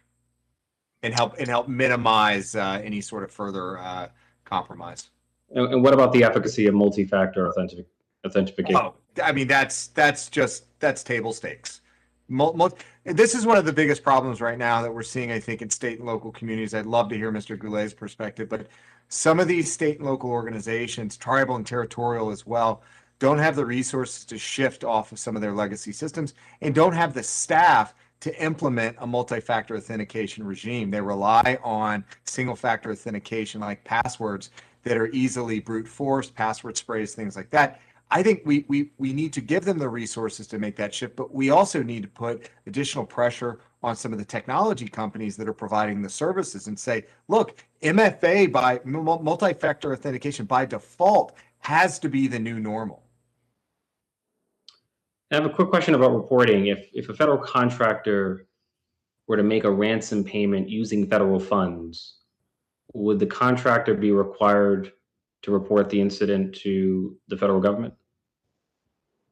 and help minimize any sort of further compromise. And what about the efficacy of multi-factor authentication? Oh, I mean, that's table stakes. This is one of the biggest problems right now that we're seeing, I think, in state and local communities. I'd love to hear Mr. Goulet's perspective, but some of these state and local organizations, tribal and territorial as well, don't have the resources to shift off of some of their legacy systems and don't have the staff to implement a multi-factor authentication regime. They rely on single-factor authentication like passwords that are easily brute forced, password sprays, things like that. I think we need to give them the resources to make that shift, but we also need to put additional pressure on some of the technology companies that are providing the services and say, look, MFA by multi-factor authentication by default has to be the new normal. I have a quick question about reporting. If a federal contractor were to make a ransom payment using federal funds, would the contractor be required to report the incident to the federal government?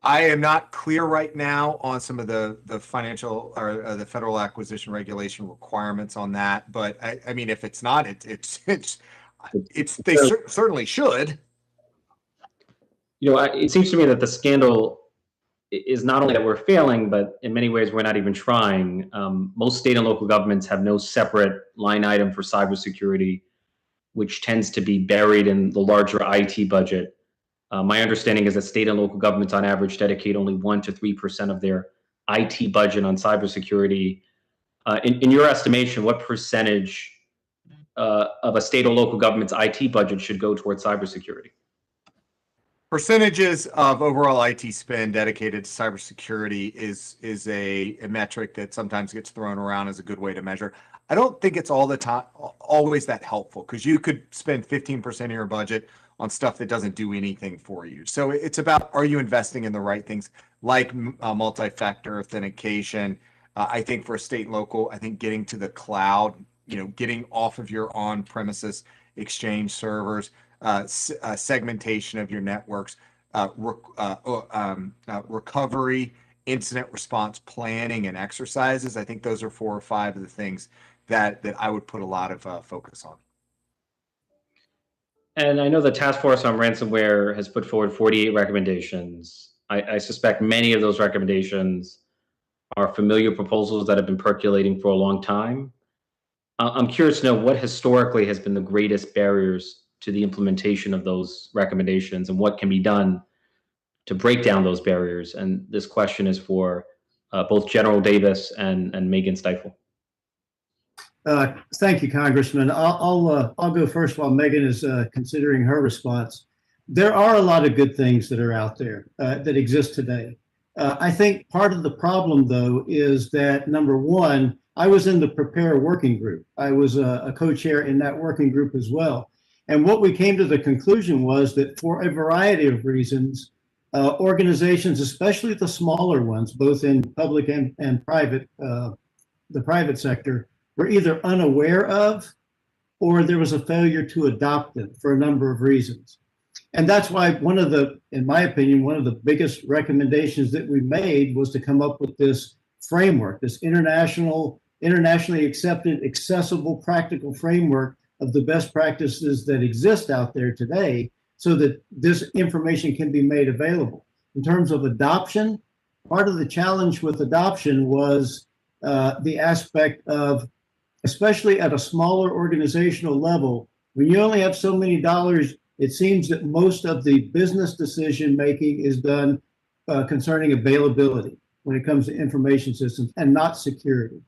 I am not clear right now on some of the financial or the federal acquisition regulation requirements on that, but I mean, if it's not, they certainly should. You know, it seems to me that the scandal is not only that we're failing, but in many ways we're not even trying. Most state and local governments have no separate line item for cybersecurity, which tends to be buried in the larger IT budget. My understanding is that state and local governments on average dedicate only 1 to 3% of their IT budget on cybersecurity. In your estimation, what percentage of a state or local government's IT budget should go towards cybersecurity? Percentages of overall IT spend dedicated to cybersecurity is a metric that sometimes gets thrown around as a good way to measure. I don't think it's all the time always that helpful, because you could spend 15% of your budget on stuff that doesn't do anything for you. So it's about, are you investing in the right things like multi-factor authentication? I think for state and local, I think getting to the cloud, getting off of your on-premises Exchange servers, segmentation of your networks, recovery, incident response planning, and exercises. I think those are 4 or 5 of the things that I would put a lot of focus on. And I know the task force on ransomware has put forward 48 recommendations. I suspect many of those recommendations are familiar proposals that have been percolating for a long time. I'm curious to know what historically has been the greatest barriers to the implementation of those recommendations and what can be done to break down those barriers. And this question is for both General Davis and Megan Stiefel. Thank you, Congressman. I'll go first while Megan is considering her response. There are a lot of good things that are out there that exist today. I think part of the problem, though, is that, number one, I was in the Prepare working group. I was a co-chair in that working group as well. And what we came to the conclusion was that for a variety of reasons, organizations, especially the smaller ones, both in public and private, the private sector, were either unaware of or there was a failure to adopt them for a number of reasons. And that's why in my opinion, one of the biggest recommendations that we made was to come up with this framework, this internationally accepted, accessible, practical framework of the best practices that exist out there today so that this information can be made available. In terms of adoption, part of the challenge with adoption was the aspect of, especially at a smaller organizational level, when you only have so many dollars, it seems that most of the business decision making is done concerning availability when it comes to information systems and not security.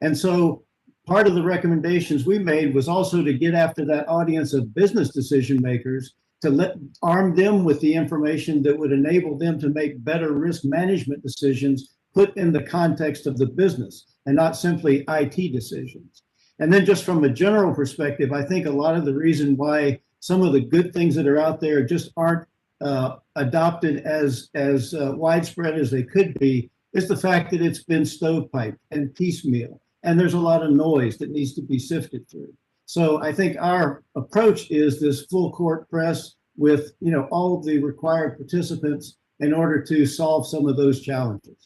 And so part of the recommendations we made was also to get after that audience of business decision makers, to arm them with the information that would enable them to make better risk management decisions put in the context of the business and not simply IT decisions. And then just from a general perspective, I think a lot of the reason why some of the good things that are out there just aren't adopted as widespread as they could be is the fact that it's been stovepiped and piecemeal, and there's a lot of noise that needs to be sifted through. So I think our approach is this full court press with, all of the required participants in order to solve some of those challenges.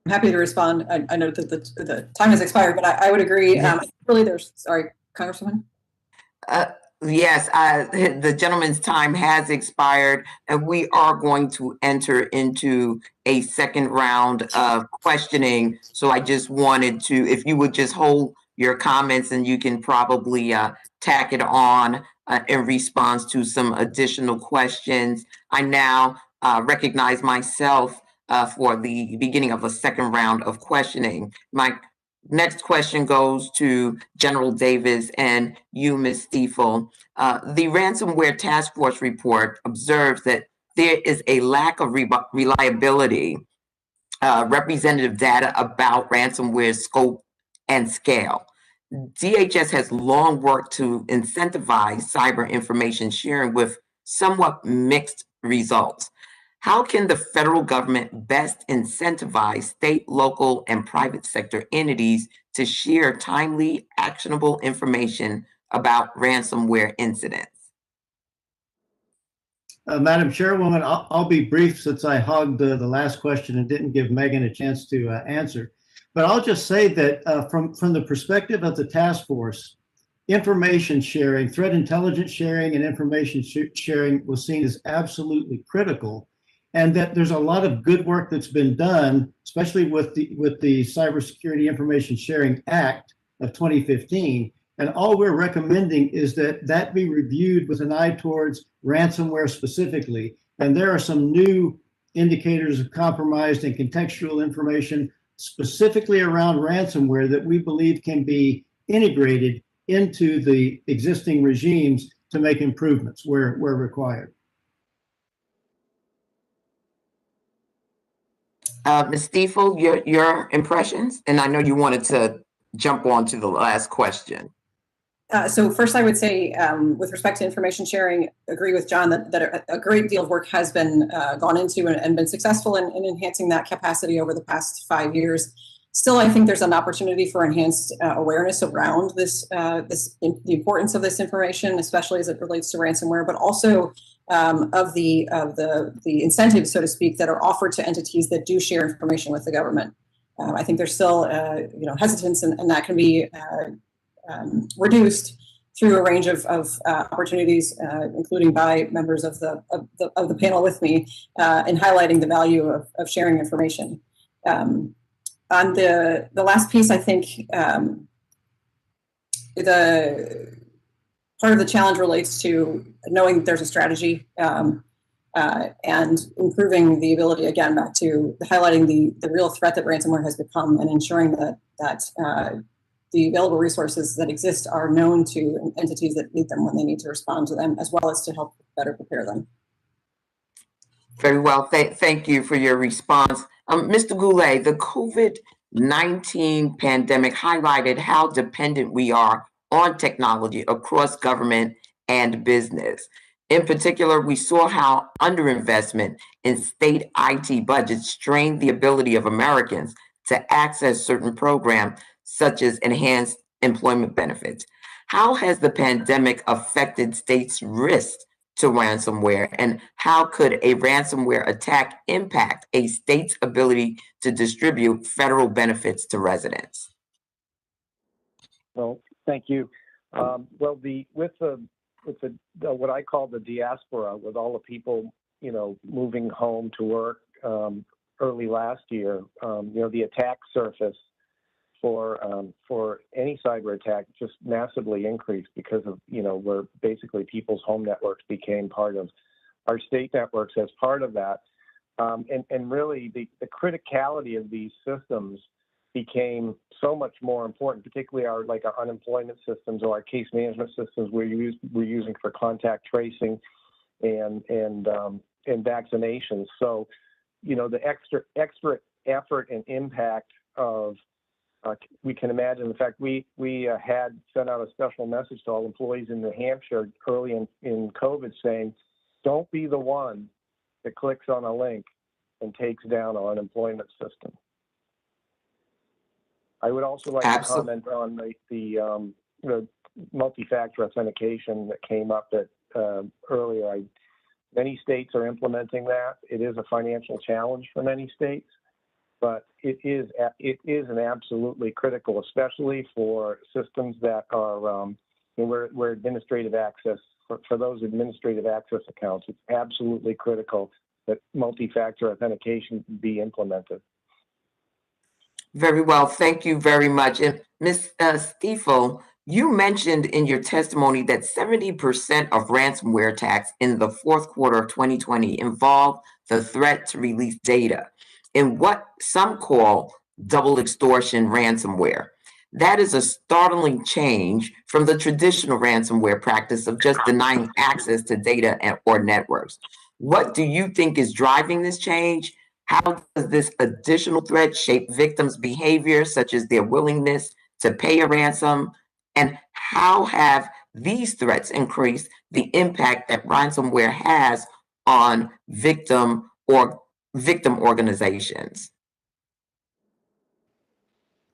I'm happy to respond. I know that the time has expired, but I would agree. Yes. Really, sorry, Congresswoman. Yes, the gentleman's time has expired, and we are going to enter into a second round of questioning. So I just wanted to, if you would just hold your comments, and you can probably tack it on in response to some additional questions. I now recognize myself for the beginning of a second round of questioning. My next question goes to General Davis and you, Ms. Stiefel. The Ransomware Task Force report observes that there is a lack of reliability, representative data about ransomware scope and scale. DHS has long worked to incentivize cyber information sharing with somewhat mixed results. How can the federal government best incentivize state, local, and private sector entities to share timely, actionable information about ransomware incidents? Madam Chairwoman, I'll be brief since I hogged the last question and didn't give Megan a chance to answer. But I'll just say that from the perspective of the task force, information sharing, threat intelligence sharing, and information sharing was seen as absolutely critical, and that there's a lot of good work that's been done, especially with the Cybersecurity Information Sharing Act of 2015. And all we're recommending is that be reviewed with an eye towards ransomware specifically. And there are some new indicators of compromised and contextual information specifically around ransomware that we believe can be integrated into the existing regimes to make improvements where required. Ms. Stiefel, your impressions? And I know you wanted to jump on to the last question. So first, I would say, with respect to information sharing, agree with John that a great deal of work has been gone into and been successful in enhancing that capacity over the past 5 years. Still, I think there's an opportunity for enhanced awareness around the importance of this information, especially as it relates to ransomware, but also of the incentives, so to speak, that are offered to entities that do share information with the government. I think there's still hesitance, and that can be reduced through a range of opportunities, including by members of the panel with me, in highlighting the value of sharing information. On the last piece, I think the part of the challenge relates to knowing that there's a strategy and improving the ability, again, back to highlighting the real threat that ransomware has become, and ensuring that the available resources that exist are known to entities that need them when they need to respond to them, as well as to help better prepare them. Very well. Thank you for your response. Mr. Goulet, the COVID-19 pandemic highlighted how dependent we are on technology across government and business. In particular, we saw how underinvestment in state IT budgets strained the ability of Americans to access certain programs, such as enhanced employment benefits. How has the pandemic affected states' risk to ransomware, and how could a ransomware attack impact a state's ability to distribute federal benefits to residents? Well, thank you. Well, with what I call the diaspora, with all the people moving home to work early last year, the attack surface for any cyber attack just massively increased because of where basically people's home networks became part of our state networks as part of that, and really the criticality of these systems became so much more important, particularly our unemployment systems or our case management systems we're using for contact tracing and vaccinations. So the extra effort and impact of we can imagine. In fact, we had sent out a special message to all employees in New Hampshire early in COVID saying, don't be the one that clicks on a link and takes down our unemployment system. I would also like to comment on the multi-factor authentication that came up earlier. Many states are implementing that. It is a financial challenge for many states, but it is an absolutely critical, especially for systems that are where administrative access for those administrative access accounts. It's absolutely critical that multi-factor authentication be implemented. Very well. Thank you very much. And Ms. Stiefel, you mentioned in your testimony that 70% of ransomware attacks in the fourth quarter of 2020 involved the threat to release data in what some call double extortion ransomware. That is a startling change from the traditional ransomware practice of just denying access to data or networks. What do you think is driving this change? How does this additional threat shape victims' behavior, such as their willingness to pay a ransom? And how have these threats increased the impact that ransomware has on victim organizations?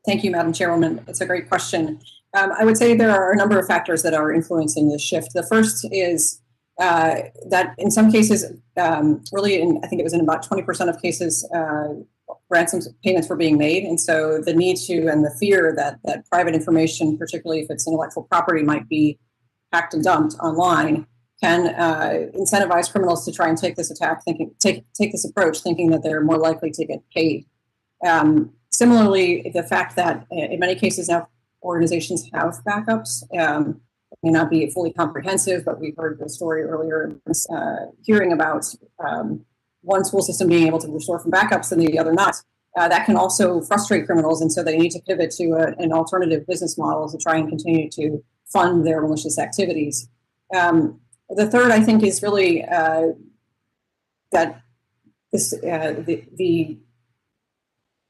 Thank you, Madam Chairwoman. It's a great question. I would say there are a number of factors that are influencing this shift. The first is that in some cases, really, I think it was in about 20% of cases, ransom payments were being made. And so the need to and the fear that private information, particularly if it's intellectual property, might be hacked and dumped online can incentivize criminals to try and take this approach, thinking that they're more likely to get paid. Similarly, the fact that in many cases now organizations have backups may not be fully comprehensive, but we heard the story earlier hearing about one school system being able to restore from backups and the other not. That can also frustrate criminals, and so they need to pivot to an alternative business model to try and continue to fund their malicious activities. The third, I think, is really that this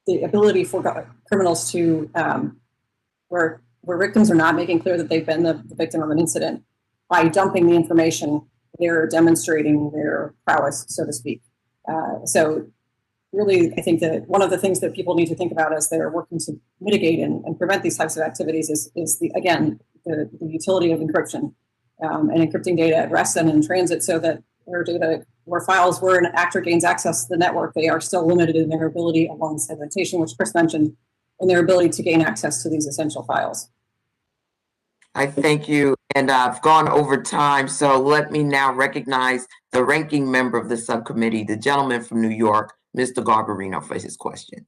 the ability for criminals to, where victims are not making clear that they've been the victim of an incident, by dumping the information, they're demonstrating their prowess, so to speak. So really, I think that one of the things that people need to think about as they're working to mitigate and prevent these types of activities is the utility of encryption and encrypting data at rest and in transit, so that their data, where files where an actor gains access to the network, they are still limited in their ability, along with segmentation, which Chris mentioned, in their ability to gain access to these essential files. I thank you, and I've gone over time, so let me now recognize the ranking member of the subcommittee, the gentleman from New York, Mr. Garbarino, for his questions.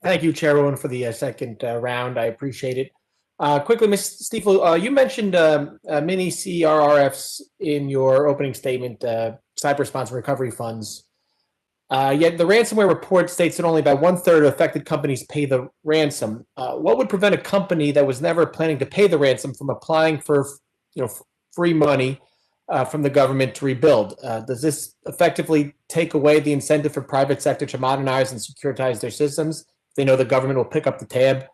Thank you, Chairwoman, for the second round. I appreciate it. Quickly, Ms. Stiefel, you mentioned mini CRRFs in your opening statement, cyber response and recovery funds. Yet the ransomware report states that only about 1/3 of affected companies pay the ransom. What would prevent a company that was never planning to pay the ransom from applying for, free money from the government to rebuild? Does this effectively take away the incentive for private sector to modernize and securitize their systems? They know the government will pick up the tab.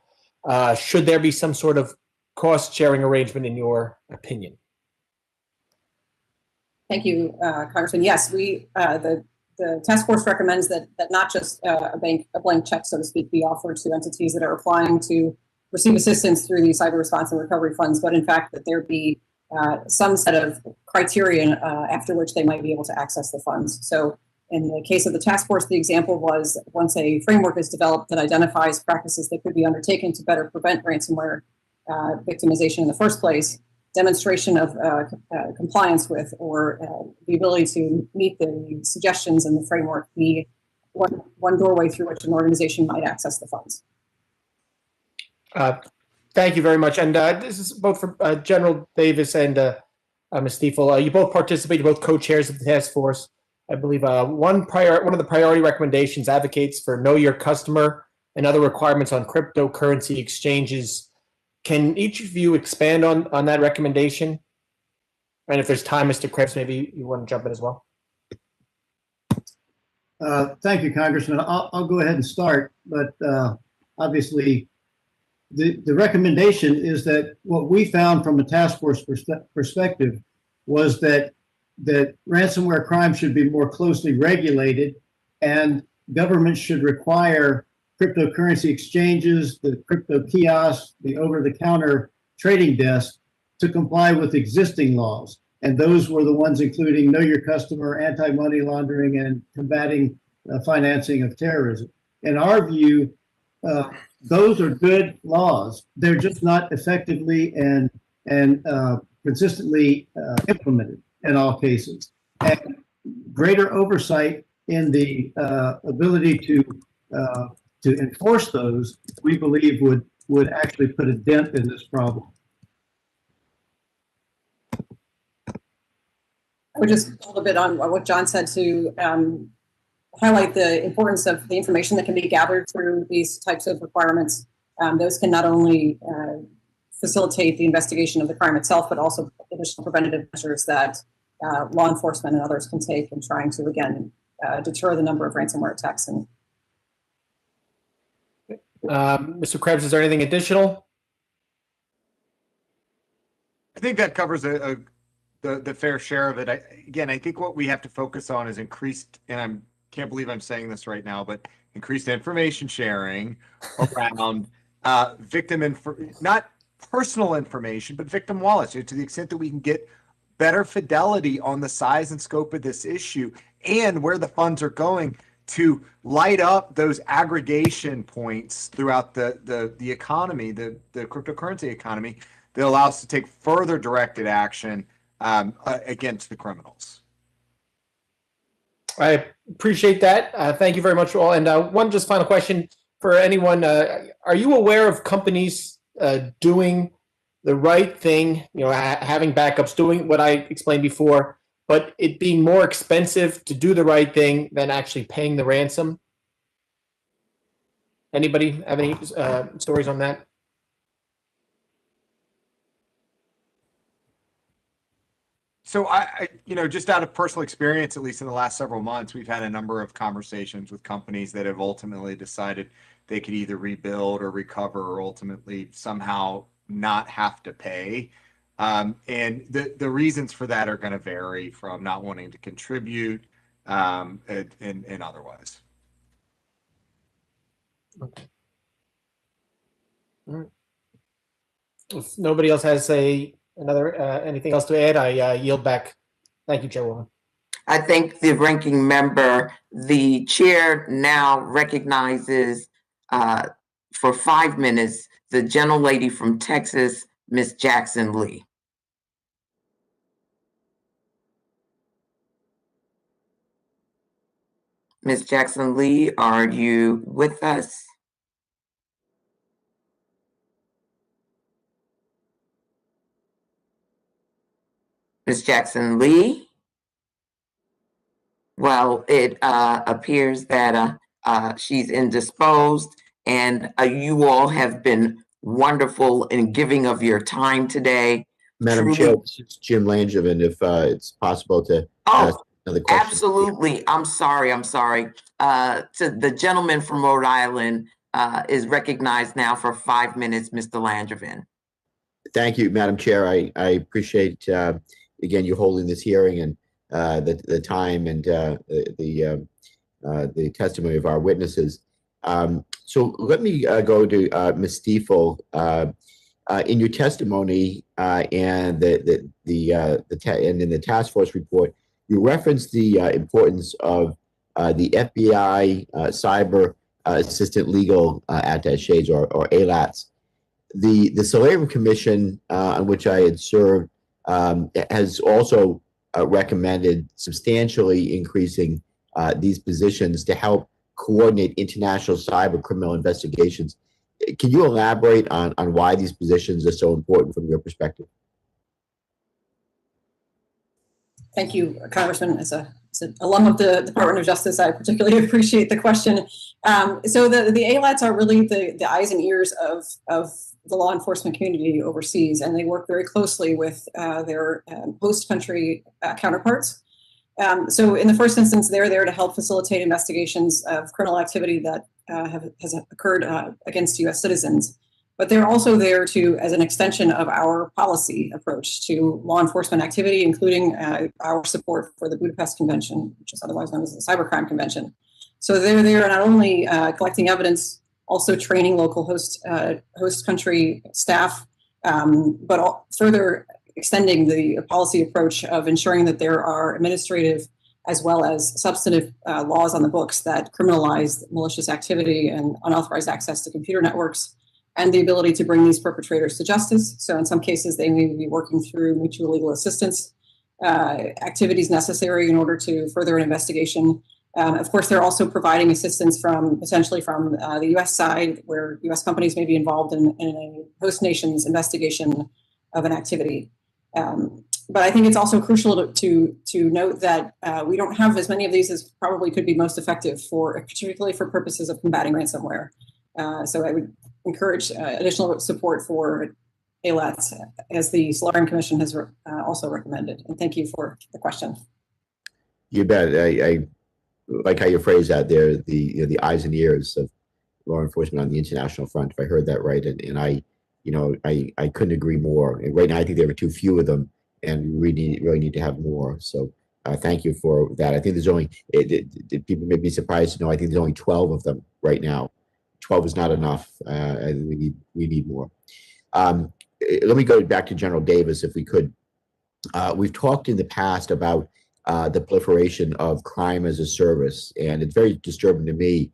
Should there be some sort of cost-sharing arrangement, in your opinion? Thank you, Congressman. Yes, the task force recommends that not just a blank check, so to speak, be offered to entities that are applying to receive assistance through the cyber response and recovery funds, but in fact that there be some set of criteria after which they might be able to access the funds. So in the case of the task force, the example was once a framework is developed that identifies practices that could be undertaken to better prevent ransomware victimization in the first place, demonstration of compliance with or the ability to meet the suggestions in the framework be one doorway through which an organization might access the funds. Thank you very much. And this is both for General Davis and Ms. Stiefel. You both participated, both co-chairs of the task force. I believe one of the priority recommendations advocates for know your customer and other requirements on cryptocurrency exchanges. Can each of you expand on that recommendation? And if there's time, Mr. Krebs, maybe you want to jump in as well. Thank you, Congressman. I'll go ahead and start, but obviously the recommendation is that what we found from a task force perspective was that ransomware crime should be more closely regulated, and governments should require cryptocurrency exchanges, the crypto kiosks, the over-the-counter trading desk to comply with existing laws. And those were the ones including Know Your Customer, anti-money laundering, and combating financing of terrorism. In our view, those are good laws. They're just not effectively and consistently implemented in all cases. And greater oversight in the ability to enforce those, we believe would actually put a dent in this problem. I would just build a bit on what John said to highlight the importance of the information that can be gathered through these types of requirements. Those can not only facilitate the investigation of the crime itself, but also additional preventative measures that law enforcement and others can take in trying to, again, deter the number of ransomware attacks. And Mr. Krebs, is there anything additional? I think that covers the fair share of it. I think what we have to focus on is increased, and I can't believe I'm saying this right now, but increased information sharing around not personal information, but victim wallets, to the extent that we can get better fidelity on the size and scope of this issue and where the funds are going to light up those aggregation points throughout the economy, the cryptocurrency economy, that allow us to take further directed action against the criminals. I appreciate that. Thank you very much, all. And one just final question for anyone. Are you aware of companies doing the right thing, having backups, doing what I explained before, but it being more expensive to do the right thing than actually paying the ransom? Anybody have any stories on that? So I, just out of personal experience, at least in the last several months, we've had a number of conversations with companies that have ultimately decided they could either rebuild or recover or ultimately somehow not have to pay. And the reasons for that are going to vary from not wanting to contribute and otherwise. Okay. All right. If nobody else has anything else to add, I yield back. Thank you, Chairwoman. I thank the ranking member. The chair now recognizes for 5 minutes the gentlelady from Texas, Ms. Jackson Lee. Ms. Jackson Lee, are you with us? Ms. Jackson Lee? Well, it appears that she's indisposed, and you all have been wonderful in giving of your time today. Madam Chair, this is Jim Langevin, if it's possible to ask another question. Absolutely. I'm sorry. To the gentleman from Rhode Island is recognized now for 5 minutes, Mr. Langevin. Thank you, Madam Chair. I appreciate, again, you holding this hearing and the time and the testimony of our witnesses. So let me go to Ms. Stiefel. In your testimony and in the task force report, you referenced the importance of the FBI cyber assistant legal attachés or ALATs. The Solarium Commission, on which I had served, has also recommended substantially increasing these positions to help coordinate international cyber criminal investigations. Can you elaborate on why these positions are so important from your perspective? thank you, Congressman. As an alum of the Department of Justice, I particularly appreciate the question. So the ALATs are really the eyes and ears of the law enforcement community overseas, and they work very closely with their host country counterparts. So in the first instance, they're there to help facilitate investigations of criminal activity that has occurred against U.S. citizens. But they're also there as an extension of our policy approach to law enforcement activity, including our support for the Budapest Convention, which is otherwise known as the Cybercrime Convention. So they're there not only collecting evidence also training local host country staff, but further extending the policy approach of ensuring that there are administrative as well as substantive laws on the books that criminalize malicious activity and unauthorized access to computer networks, and the ability to bring these perpetrators to justice. So in some cases, they may be working through mutual legal assistance activities necessary in order to further an investigation. Of course, they're also providing assistance potentially from the U.S. side, where U.S. companies may be involved in a host nation's investigation of an activity. But I think it's also crucial to note that we don't have as many of these as probably could be most effective particularly for purposes of combating ransomware. So I would encourage additional support for ALATs, as the Solarium Commission has also recommended. And thank you for the question. You bet. I like how you phrase that there, the eyes and ears of law enforcement on the international front, if I heard that right. And I couldn't agree more. And right now, I think there are too few of them, and we really need to have more. So thank you for that. I think there's only, people may be surprised to know, I think there's only 12 of them right now. 12 is not enough. We need more. Let me go back to General Davis, if we could. We've talked in the past about the proliferation of crime as a service, and it's very disturbing to me,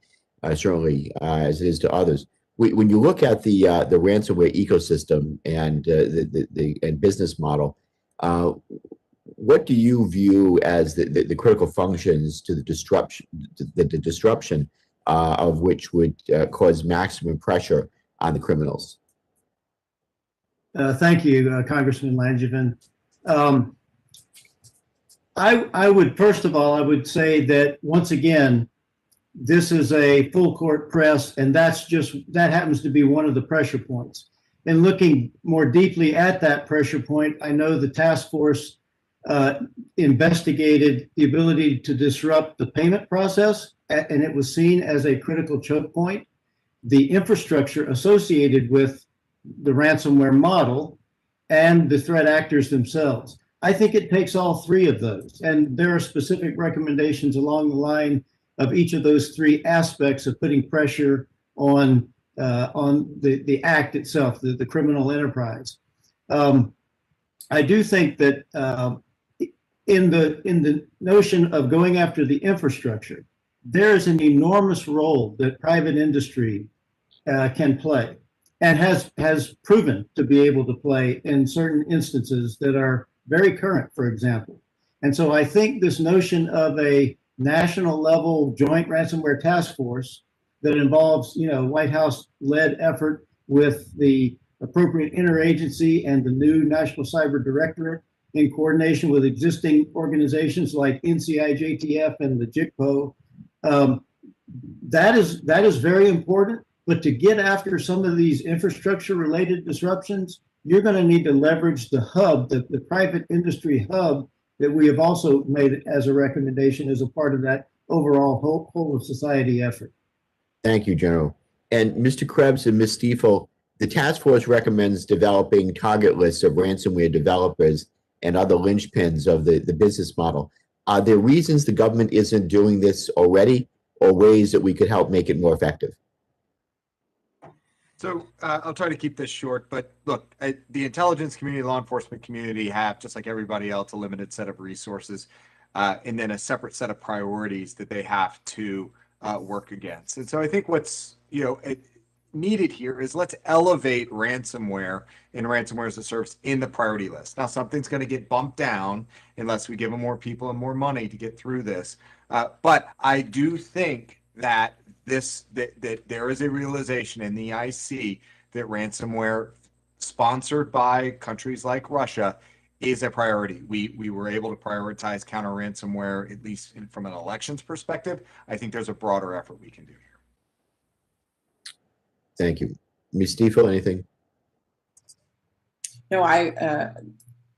certainly as it is to others. When you look at the ransomware ecosystem and the business model, what do you view as the critical functions to the disruption of which would cause maximum pressure on the criminals? Thank you, Congressman Langevin. I would, first of all, I would say that once again, this is a full court press, and that happens to be one of the pressure points. And looking more deeply at that pressure point, I know the task force investigated the ability to disrupt the payment process, and it was seen as a critical choke point. The infrastructure associated with the ransomware model, and the threat actors themselves. I think it takes all three of those, and there are specific recommendations along the line of each of those three aspects of putting pressure on the act itself, the criminal enterprise. I do think that in the notion of going after the infrastructure, there is an enormous role that private industry can play, and has proven to be able to play in certain instances that are very current, for example. And so I think this notion of a national level joint ransomware task force that involves, White House-led effort with the appropriate interagency and the new National Cyber Directorate in coordination with existing organizations like NCI, JTF, and the JICPO, that is very important. But to get after some of these infrastructure-related disruptions, you're going to need to leverage the hub, the private industry hub that we have also made as a recommendation as a part of that overall whole of society effort. Thank you, General. And Mr. Krebs and Ms. Stiefel, the task force recommends developing target lists of ransomware developers and other linchpins of the business model. Are there reasons the government isn't doing this already, or ways that we could help make it more effective? So I'll try to keep this short, but look, the intelligence community, law enforcement community have, just like everybody else, a limited set of resources and then a separate set of priorities that they have to work against. And so I think what's needed here is let's elevate ransomware and ransomware as a service in the priority list. Now, something's going to get bumped down unless we give them more people and more money to get through this. But I do think that that there is a realization in the IC that ransomware sponsored by countries like Russia is a priority. We were able to prioritize counter ransomware, at least from an elections perspective. I think there's a broader effort we can do here. Thank you. Ms. Stiefel, anything? No, I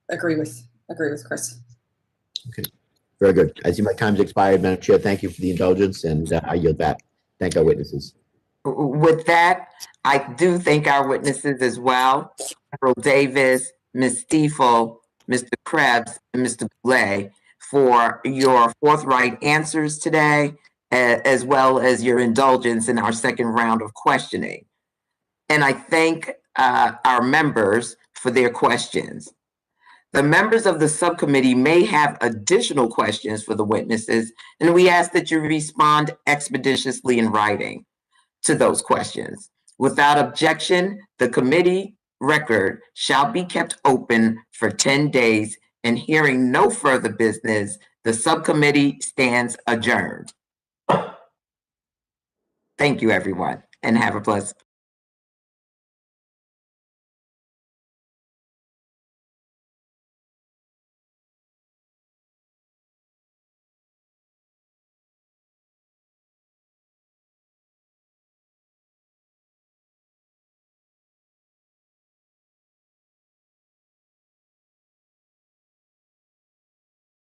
agree with Chris. Okay, very good. I see my time's expired, Madam Chair. Thank you for the indulgence, and I yield back. Thank our witnesses. With that, I do thank our witnesses as well, General Davis, Ms. Stiefel, Mr. Krebs, and Mr. Goulet, for your forthright answers today as well as your indulgence in our second round of questioning. And I thank our members for their questions. The members of the subcommittee may have additional questions for the witnesses, and we ask that you respond expeditiously in writing to those questions. Without objection, the committee record shall be kept open for 10 days, and hearing no further business, the subcommittee stands adjourned. Thank you, everyone, and have a blessed